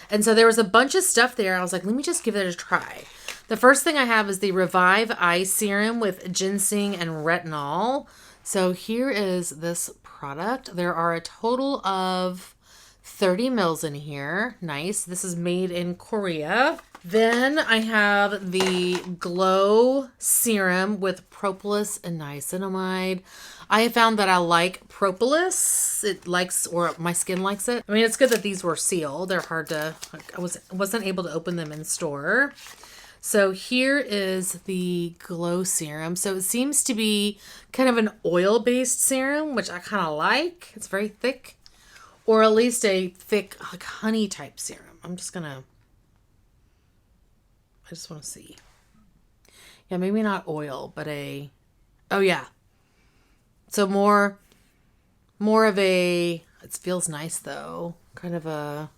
Speaker 1: And so there was a bunch of stuff there. I was like, let me just give it a try. The first thing I have is the Revive Eye Serum with ginseng and retinol. So here is this product. There are a total of 30 mils in here. Nice. This is made in Korea. Then I have the Glow Serum with propolis and niacinamide. I have found that I like propolis. It likes, or my skin likes it. I mean, it's good that these were sealed. They're hard to, I wasn't able to open them in store. So here is the Glow Serum. So it seems to be kind of an oil-based serum, which I kind of like. It's very thick. Or at least a thick, like honey type serum. I just want to see. Yeah, maybe not oil, but oh yeah. So more of a, it feels nice though. Kind of a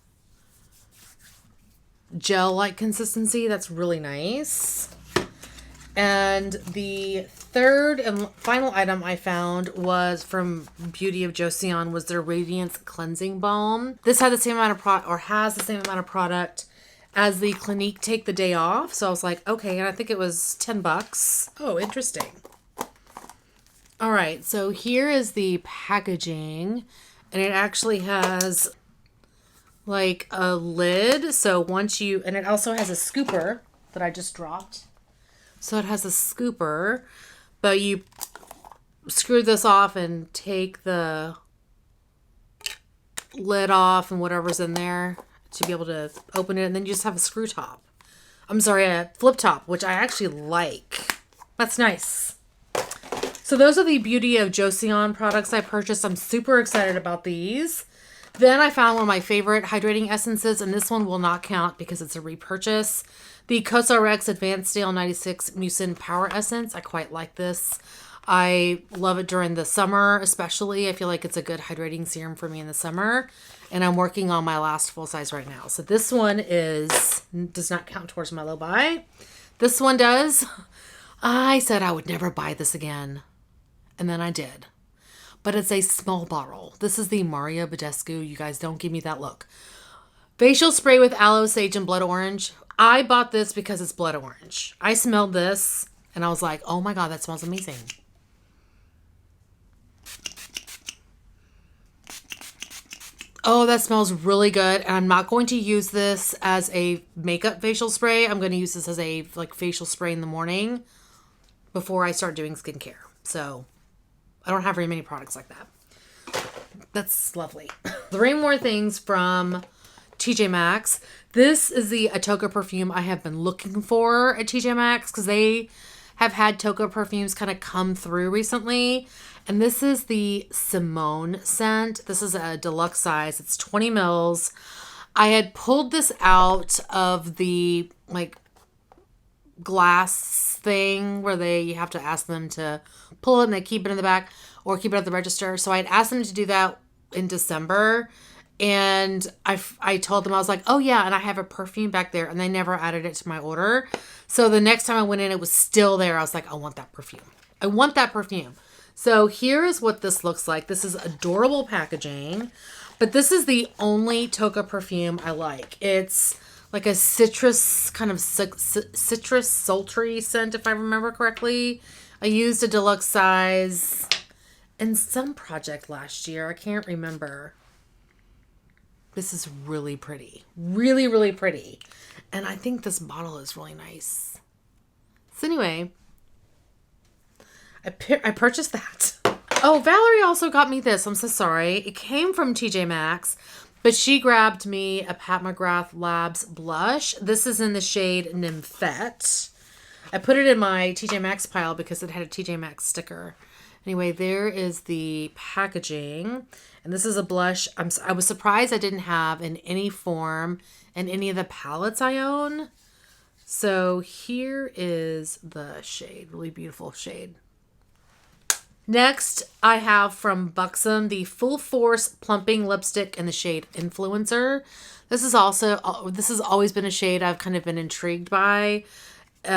Speaker 1: gel-like consistency. That's really nice. And the third and final item I found was from Beauty of Joseon, was their Radiance Cleansing Balm. This had the same amount of has the same amount of product as the Clinique Take the Day Off. So I was like, okay, and I think it was $10. Oh, interesting. All right, so here is the packaging, and it actually has like a lid. So and it also has a scooper that I just dropped. So it has a scooper, but you screw this off and take the lid off and whatever's in there to be able to open it. And then you just have a screw top. I'm sorry, a flip top, which I actually like. That's nice. So those are the Beauty of Joseon products I purchased. I'm super excited about these. Then I found one of my favorite hydrating essences, and this one will not count because it's a repurchase. The Cosrx Advanced Steel 96 Mucin Power Essence. I quite like this. I love it during the summer, especially. I feel like it's a good hydrating serum for me in the summer. And I'm working on my last full size right now. So this one does not count towards my low buy. This one does. I said I would never buy this again. And then I did. But it's a small bottle. This is the Mario Badescu. You guys don't give me that look. Facial spray with aloe, sage, and blood orange. I bought this because it's blood orange. I smelled this and I was like, oh my God, that smells amazing. Oh, that smells really good. And I'm not going to use this as a makeup facial spray. I'm going to use this as a facial spray in the morning before I start doing skincare. So I don't have very many products like that. That's lovely. 3 more things from TJ Maxx. This is the Atoka perfume I have been looking for at TJ Maxx because they have had Toka perfumes kind of come through recently. And this is the Simone scent. This is a deluxe size. It's 20 mils. I had pulled this out of the glass thing where you have to ask them to pull it and they keep it in the back or keep it at the register. So I had asked them to do that in December. And I told them, I was like, oh yeah, and I have a perfume back there, and they never added it to my order. So the next time I went in, it was still there. I was like, I want that perfume. I want that perfume. So here's what this looks like. This is adorable packaging, but this is the only Toka perfume I like. It's like a citrus, kind of citrus sultry scent, if I remember correctly. I used a deluxe size in some project last year. I can't remember. This is really pretty. Really, really pretty. And I think this bottle is really nice. So anyway, I purchased that. Oh, Valerie also got me this. I'm so sorry. It came from TJ Maxx, but she grabbed me a Pat McGrath Labs blush. This is in the shade Nymphette. I put it in my TJ Maxx pile because it had a TJ Maxx sticker. Anyway, there is the packaging. And this is a blush. I was surprised I didn't have in any form in any of the palettes I own. So here is the shade. Really beautiful shade. Next, I have from Buxom the Full Force Plumping Lipstick in the shade Influencer. This has always been a shade I've kind of been intrigued by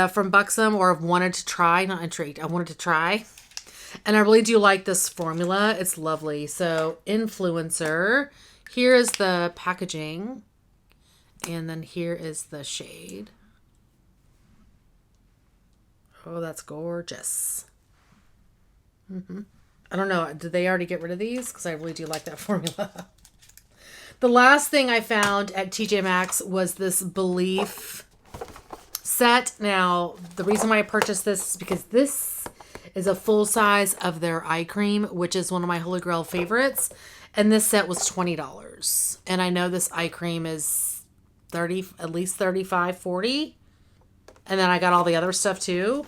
Speaker 1: from Buxom, or I've wanted to try. Not intrigued. I wanted to try. And I really do like this formula. It's lovely. So Influencer. Here is the packaging. And then here is the shade. Oh, that's gorgeous. I don't know. Did they already get rid of these? Because I really do like that formula. The last thing I found at TJ Maxx was this Belief set. Now, the reason why I purchased this is because this is a full size of their eye cream, which is one of my Holy Grail favorites. And this set was $20. And I know this eye cream is at least $35, $40. And then I got all the other stuff too.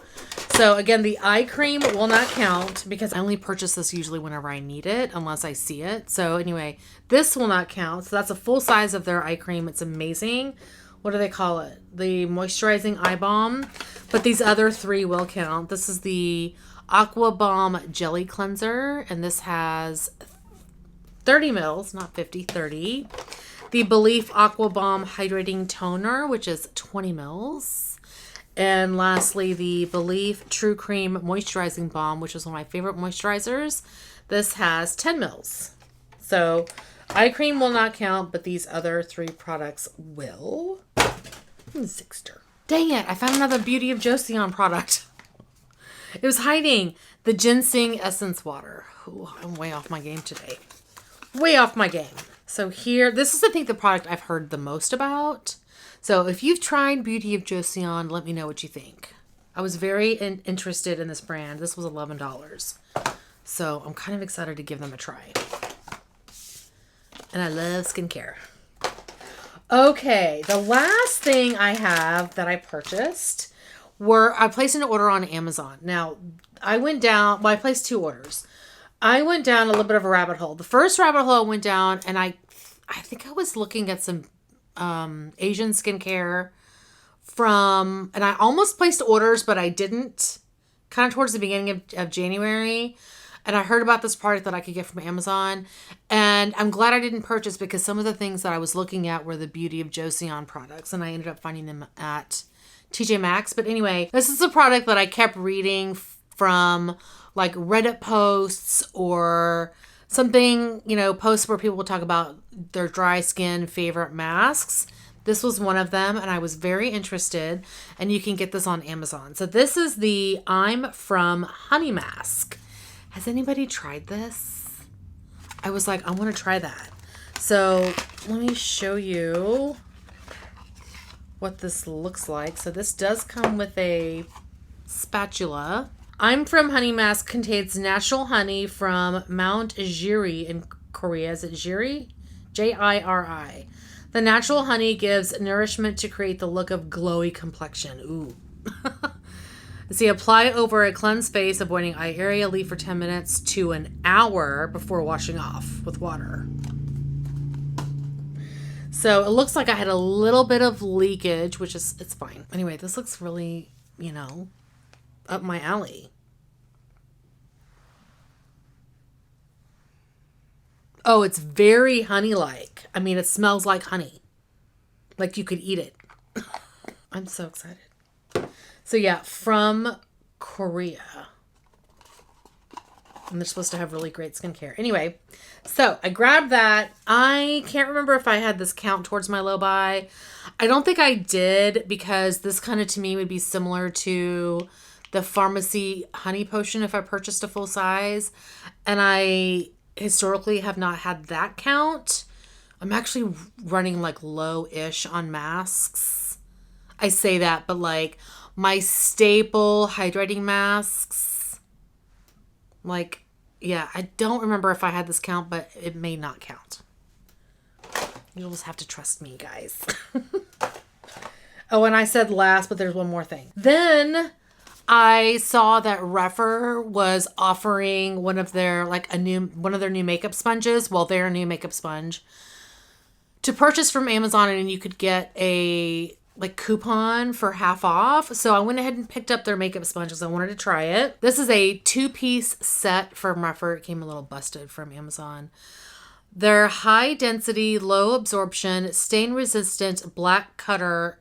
Speaker 1: So again, the eye cream will not count because I only purchase this usually whenever I need it, unless I see it. So anyway, this will not count. So that's a full size of their eye cream. It's amazing. What do they call it? The moisturizing eye balm. But these other 3 will count. This is the Aqua Balm Jelly Cleanser. And this has 30 mils, not 50, 30. The Belief Aqua Balm Hydrating Toner, which is 20 mils. And lastly, the Belief True Cream Moisturizing Balm, which is one of my favorite moisturizers. This has 10 mils. So eye cream will not count, but these other 3 products will. Zixter. Dang it, I found another Beauty of Joseon product. It was hiding. The Ginseng Essence Water. Ooh, I'm way off my game today. Way off my game. So here, this is I think the product I've heard the most about. So if you've tried Beauty of Joseon, let me know what you think. I was very interested in this brand. This was $11. So I'm kind of excited to give them a try. And I love skincare. Okay, the last thing I have that I purchased I placed an order on Amazon. Now, I placed 2 orders. I went down a little bit of a rabbit hole. The first rabbit hole I went down, and I I think I was looking at some Asian skincare from, and I almost placed orders, but I didn't, kind of towards the beginning of January. And I heard about this product that I could get from Amazon. And I'm glad I didn't purchase because some of the things that I was looking at were the Beauty of Joseon products. And I ended up finding them at TJ Maxx. But anyway, this is a product that I kept reading from like Reddit posts or something, you know, posts where people would talk about their dry skin favorite masks. This was one of them, and I was very interested, and you can get this on Amazon. So this is the I'm From Honey Mask. Has anybody tried this? I was like, I want to try that. So let me show you what this looks like. So this does come with a spatula. I'm From Honey Mask contains natural honey from Mount Jiri in Korea. Is it Jiri? Jiri. The natural honey gives nourishment to create the look of glowy complexion. Ooh. See, apply over a cleansed face, avoiding eye area. Leave for 10 minutes to an hour before washing off with water. So it looks like I had a little bit of leakage, which is, it's fine. Anyway, this looks really, you know, up my alley. Oh, it's very honey-like. I mean, it smells like honey. Like you could eat it. I'm so excited. So yeah, from Korea. And they're supposed to have really great skincare. Anyway, so I grabbed that. I can't remember if I had this count towards my low buy. I don't think I did because this kind of to me would be similar to the pharmacy honey potion if I purchased a full size. And I historically have not had that count. I'm actually running like low-ish on masks. I say that, but like my staple hydrating masks, like, yeah, I don't remember if I had this count, but it may not count. You'll just have to trust me, guys. Oh, and I said last, but there's one more thing. Then I saw that Rephr was offering one of their new makeup sponges. Well, their new makeup sponge to purchase from Amazon, and you could get a like coupon for half off. So I went ahead and picked up their makeup sponge because I wanted to try it. This is a 2-piece set from Rephr. It came a little busted from Amazon. Their high density, low absorption, stain resistant black color.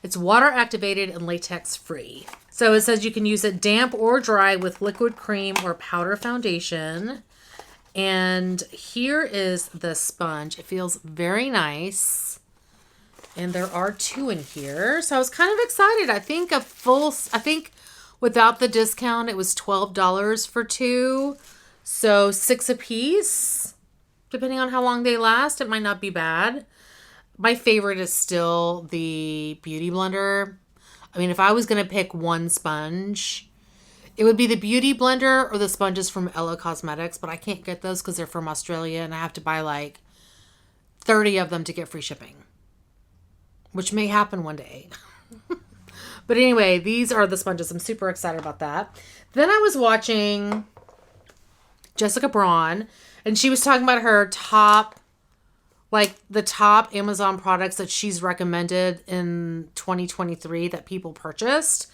Speaker 1: It's water activated and latex free. So it says you can use it damp or dry with liquid cream or powder foundation. And here is the sponge. It feels very nice. And there are 2 in here. So I was kind of excited. I think without the discount, it was $12 for 2. So 6 a piece. Depending on how long they last, it might not be bad. My favorite is still the Beauty Blender. I mean, if I was going to pick one sponge, it would be the Beauty Blender or the sponges from Ella Cosmetics, but I can't get those because they're from Australia and I have to buy like 30 of them to get free shipping, which may happen one day. But anyway, these are the sponges. I'm super excited about that. Then I was watching Jessica Braun, and she was talking about her top Amazon products that she's recommended in 2023 that people purchased.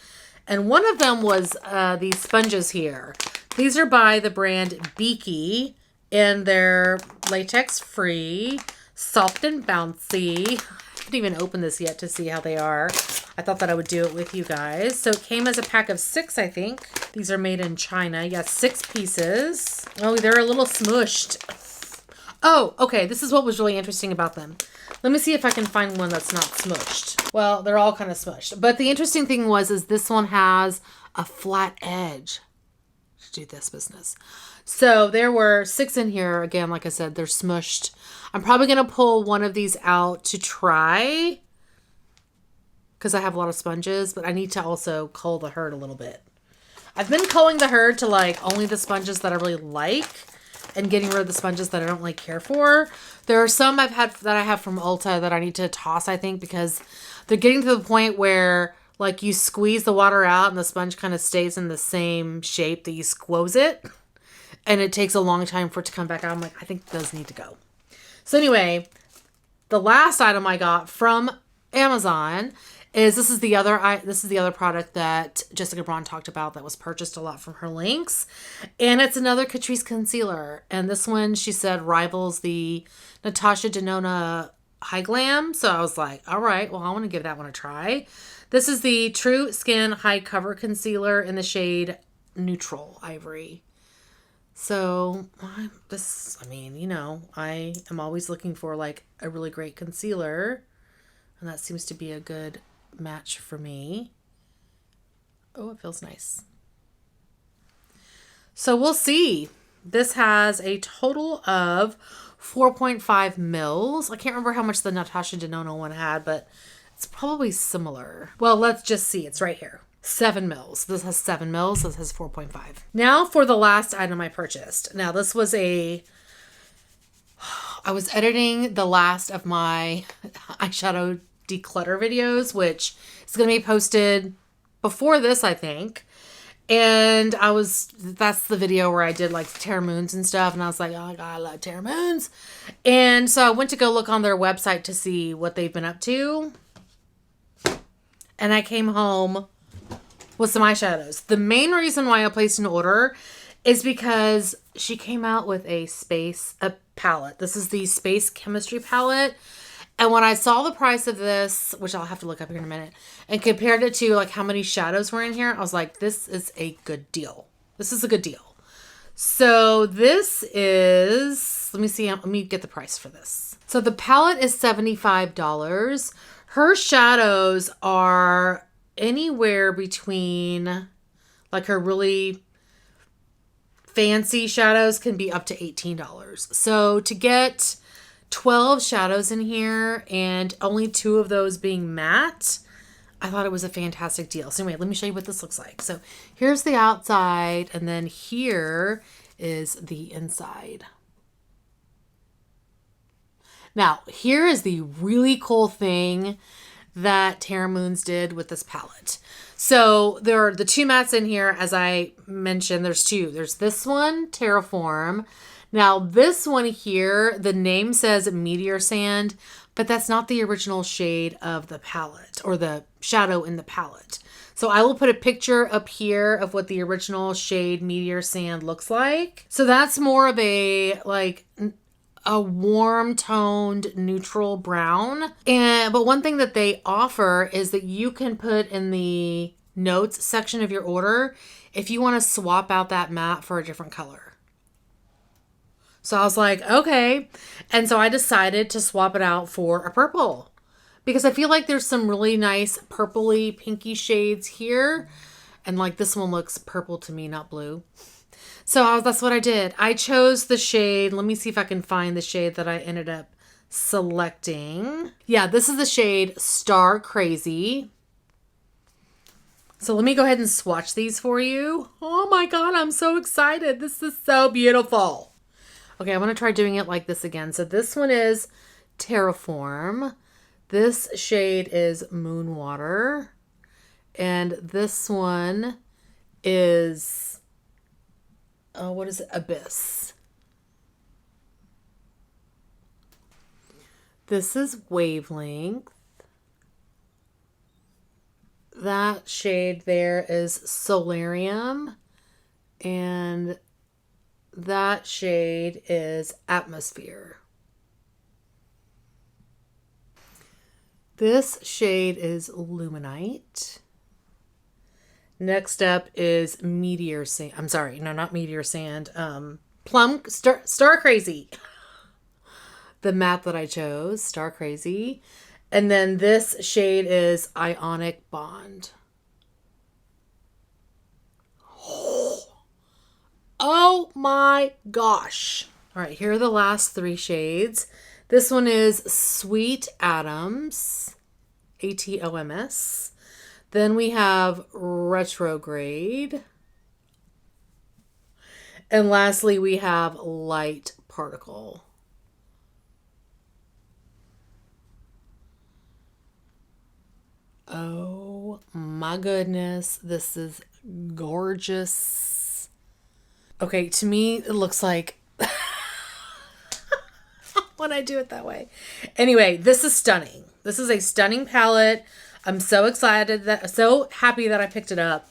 Speaker 1: And one of them was these sponges here. These are by the brand Beaky, and they're latex-free, soft and bouncy. I haven't even opened this yet to see how they are. I thought that I would do it with you guys. So it came as a pack of 6, I think. These are made in China. Yeah, 6 pieces. Oh, they're a little smushed. Oh, okay. This is what was really interesting about them. Let me see if I can find one that's not smushed. Well, they're all kind of smushed. But the interesting thing is this one has a flat edge to do this business. So there were 6 in here. Again, like I said, they're smushed. I'm probably going to pull one of these out to try because I have a lot of sponges, but I need to also cull the herd a little bit. I've been culling the herd to like only the sponges that I really like and getting rid of the sponges that I don't really care for. There are some I have from Ulta that I need to toss, I think, because they're getting to the point where like you squeeze the water out and the sponge kind of stays in the same shape that you squoze it. and it takes a long time for it to come back out. I'm like, I think those need to go. So anyway, the last item I got from Amazon is this is the other product that Jessica Braun talked about that was purchased a lot from her links. And it's another Catrice concealer. And this one, she said, rivals the Natasha Denona High Glam. So I was like, all right, well, I want to give that one a try. This is the True Skin High Cover Concealer in the shade Neutral Ivory. So I am always looking for like a really great concealer. And that seems to be a good match for me. Oh, it feels nice. So we'll see. This has a total of 4.5 mils. I can't remember how much the Natasha Denona one had, but it's probably similar. Well, let's just see. It's right here. 7 mils. This has 7 mils. This has 4.5. Now for the last item I purchased. Now this was I was editing the last of my eyeshadow declutter videos, which is going to be posted before this, I think. And that's the video where I did like Terra Moons and stuff. And I was like, oh my God, I love Terra Moons. And so I went to go look on their website to see what they've been up to. And I came home with some eyeshadows. The main reason why I placed an order is because she came out with a palette. This is the Space Chemistry palette. And when I saw the price of this, which I'll have to look up here in a minute, and compared it to like how many shadows were in here, I was like, this is a good deal. This is a good deal. So this is, let me get the price for this. So the palette is $75. Her shadows are anywhere between, like her really fancy shadows can be up to $18. So to get 12 shadows in here and only 2 of those being matte, I thought it was a fantastic deal. So anyway, let me show you what this looks like. So here's the outside, and then here is the inside. Now, here is the really cool thing that Terra Moons did with this palette. So there are the 2 mattes in here, as I mentioned. There's 2. There's this one, Terraform. Now, this one here, the name says Meteor Sand, but that's not the original shade of the palette or the shadow in the palette. So I will put a picture up here of what the original shade Meteor Sand looks like. So that's more of a warm toned neutral brown. But one thing that they offer is that you can put in the notes section of your order if you want to swap out that matte for a different color. So I was like, okay. And so I decided to swap it out for a purple because I feel like there's some really nice purpley pinky shades here. And like this one looks purple to me, not blue. So that's what I did. I chose the shade. Let me see if I can find the shade that I ended up selecting. Yeah, this is the shade Star Crazy. So let me go ahead and swatch these for you. Oh my God, I'm so excited. This is so beautiful. Okay, I want to try doing it like this again. So this one is Terraform. This shade is Moonwater. And this one is, what is it? Abyss. This is Wavelength. That shade there is Solarium. And that shade is Atmosphere. This shade is Luminite. Next up is Meteor Sand. I'm sorry, no, not Meteor Sand. Star Crazy. The matte that I chose, Star Crazy. And then this shade is Ionic Bond. Oh my gosh. All right, here are the last 3 shades. This one is Sweet Atoms, ATOMS. Then we have Retrograde. And lastly, we have Light Particle. Oh my goodness, this is gorgeous. Okay, to me, it looks like when I do it that way. Anyway, this is stunning. This is a stunning palette. I'm so excited so happy that I picked it up.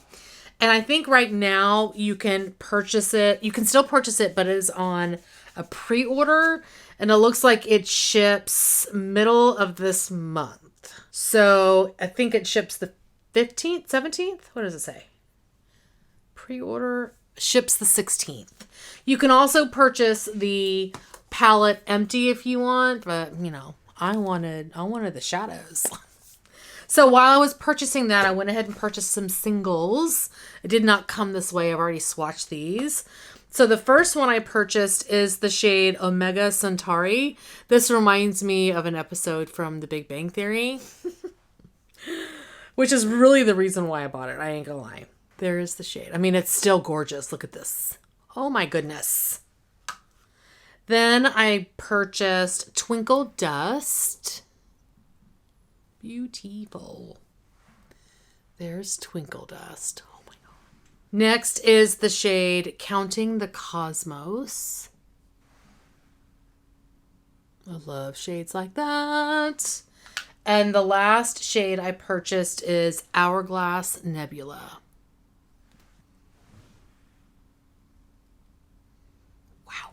Speaker 1: And I think right now you can purchase it. You can still purchase it, but it is on a pre-order. And it looks like it ships middle of this month. So I think it ships the 15th, 17th? What does it say? Pre-order ships the 16th. You can also purchase the palette empty if you want, but you know, I wanted the shadows. So while I was purchasing that, I went ahead and purchased some singles. It did not come this way. I've already swatched these. So the first one I purchased is the shade Omega Centauri. This reminds me of an episode from The Big Bang Theory, which is really the reason why I bought it. I ain't gonna lie. There is the shade. I mean, it's still gorgeous. Look at this. Oh my goodness. Then I purchased Twinkle Dust. Beautiful. There's Twinkle Dust. Oh my God. Next is the shade Counting the Cosmos. I love shades like that. And the last shade I purchased is Hourglass Nebula. Wow.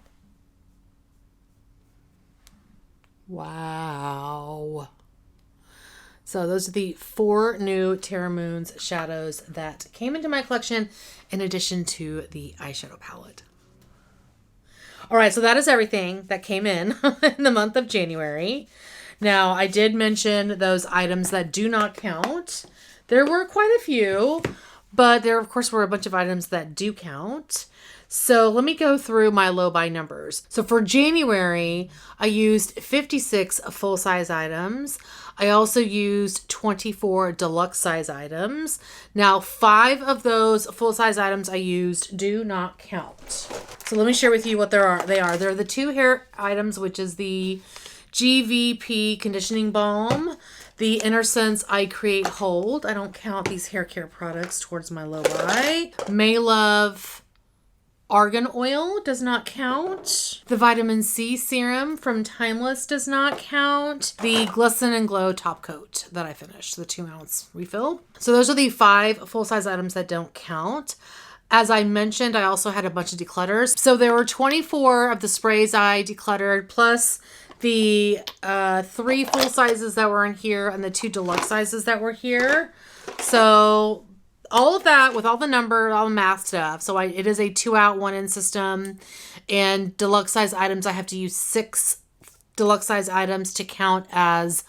Speaker 1: Wow. So those are the 4 new Terra Moons shadows that came into my collection in addition to the eyeshadow palette. All right, so that is everything that came in the month of January. Now, I did mention those items that do not count. There were quite a few, but there, of course, were a bunch of items that do count. So let me go through my low buy numbers. So for January, I used 56 full-size items. I also used 24 deluxe size items. Now, 5 of those full-size items I used do not count. So let me share with you what they are. They're the 2 hair items, which is the GVP Conditioning Balm, the Inner Sense I Create Hold. I don't count these hair care products towards my low buy. May Love Argan Oil does not count. The Vitamin C Serum from Timeless does not count. The Glisten and Glow Top Coat that I finished, the 2-ounce refill. So those are the 5 full-size items that don't count. As I mentioned, I also had a bunch of declutters. So there were 24 of the sprays I decluttered, plus the 3 full sizes that were in here and the 2 deluxe sizes that were here. So all of that with all the numbers, all the math stuff. So it is a 2-out, 1-in system. And deluxe size items, I have to use 6 deluxe size items to count as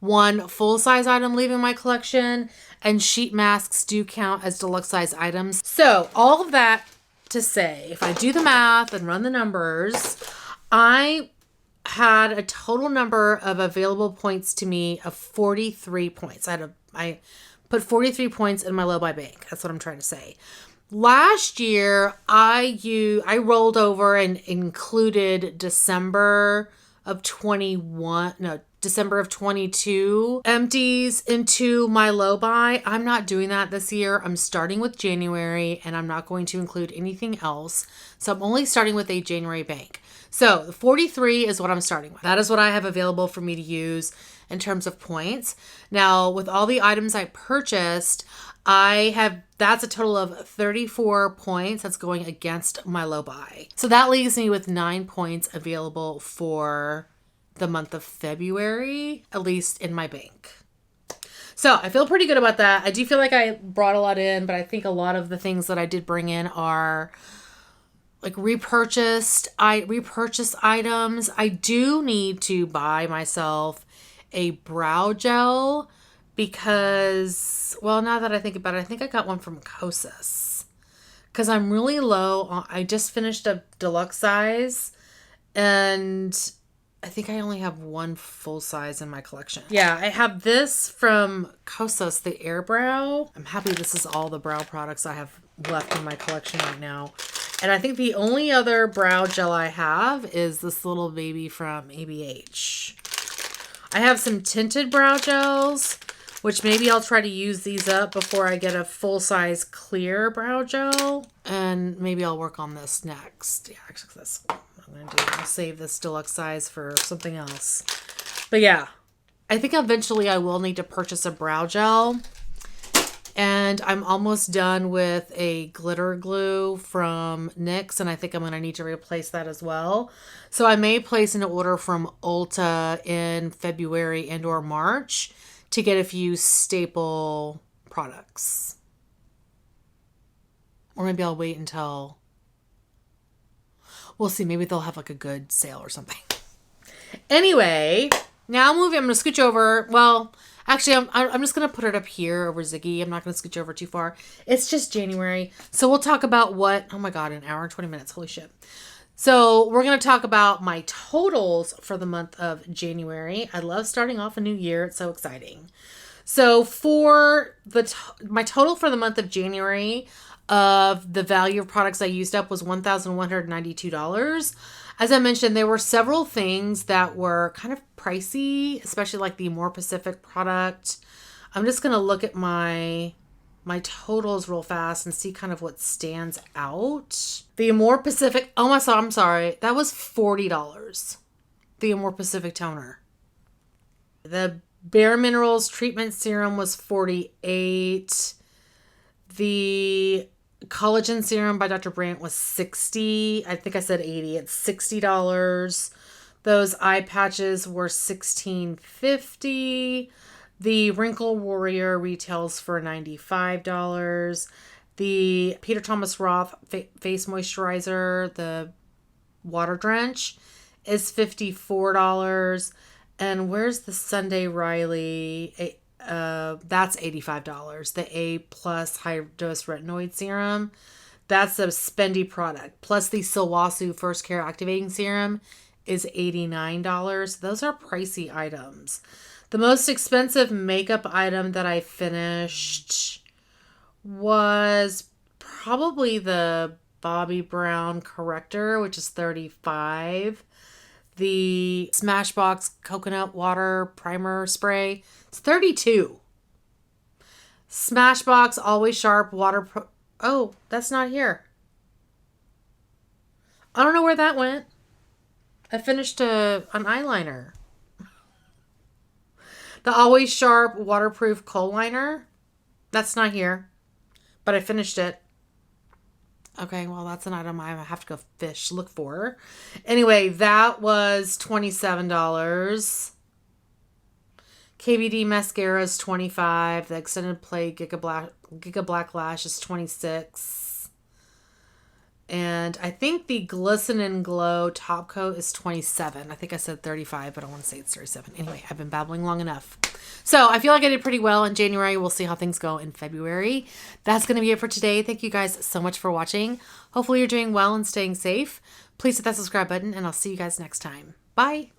Speaker 1: 1 full size item leaving my collection. And sheet masks do count as deluxe size items. So all of that to say, if I do the math and run the numbers, I had a total number of available points to me of 43 points. I put 43 points in my low buy bank. That's what I'm trying to say. Last year, I rolled over and included December of 22 empties into my low buy. I'm not doing that this year. I'm starting with January and I'm not going to include anything else. So I'm only starting with a January bank. So the 43 is what I'm starting with. That is what I have available for me to use in terms of points. Now, with all the items I purchased, that's a total of 34 points that's going against my low buy. So that leaves me with 9 points available for the month of February, at least in my bank. So I feel pretty good about that. I do feel like I brought a lot in, but I think a lot of the things that I did bring in are like repurchased items. I do need to buy myself a brow gel because, well, now that I think about it, I think I got one from Kosas because I'm really low. I just finished a deluxe size and I think I only have 1 full size in my collection. Yeah, I have this from Kosas, the Air Brow. I'm happy this is all the brow products I have left in my collection right now. And I think the only other brow gel I have is this little baby from ABH. I have some tinted brow gels, which maybe I'll try to use these up before I get a full-size clear brow gel. And maybe I'll work on this next. Yeah, actually, that's what I'm going to do. I'll save this deluxe size for something else. But yeah, I think eventually I will need to purchase a brow gel. And I'm almost done with a glitter glue from NYX, and I think I'm going to need to replace that as well. So I may place an order from Ulta in February and or March to get a few staple products. Or maybe I'll wait until... We'll see. Maybe they'll have like a good sale or something. Anyway, now I'm going to scooch over. Well... Actually, I'm just going to put it up here over Ziggy. I'm not going to scooch over too far. It's just January. So we'll talk about what... Oh my God, an hour and 20 minutes. Holy shit. So we're going to talk about my totals for the month of January. I love starting off a new year. It's so exciting. So for my total for the month of January of the value of products I used up was $1,192. As I mentioned, there were several things that were kind of pricey, especially like the More Pacific product. I'm just going to look at my totals real fast and see kind of what stands out. The More Pacific, I'm sorry, that was $40. The More Pacific toner. The Bare Minerals treatment serum was $48. The collagen serum by Dr. Brandt was $60. I think I said $80. It's $60. Those eye patches were $16.50. The Wrinkle Warrior retails for $95. The Peter Thomas Roth face moisturizer, the water drench, is $54. And where's the Sunday Riley? That's $85. The A+ high dose retinoid serum, that's a spendy product. Plus the Silwasu First Care Activating Serum is $89. Those are pricey items. The most expensive makeup item that I finished was probably the Bobbi Brown corrector, which is $35. The Smashbox coconut water primer spray, it's $32. Smashbox Always Sharp water oh, that's not here. I don't know where that went. I finished an eyeliner. The Always Sharp waterproof kohl liner, that's not here, but I finished it. Okay, well, that's an item I have to go look for. Anyway, that was $27. KVD mascara is $25. The extended play Giga Black Lash is $26. And I think the Glisten and Glow top coat is $27. I think I said $35, but I want to say it's $37. Anyway, I've been babbling long enough. So I feel like I did pretty well in January. We'll see how things go in February. That's going to be it for today. Thank you guys so much for watching. Hopefully you're doing well and staying safe. Please hit that subscribe button, and I'll see you guys next time. Bye.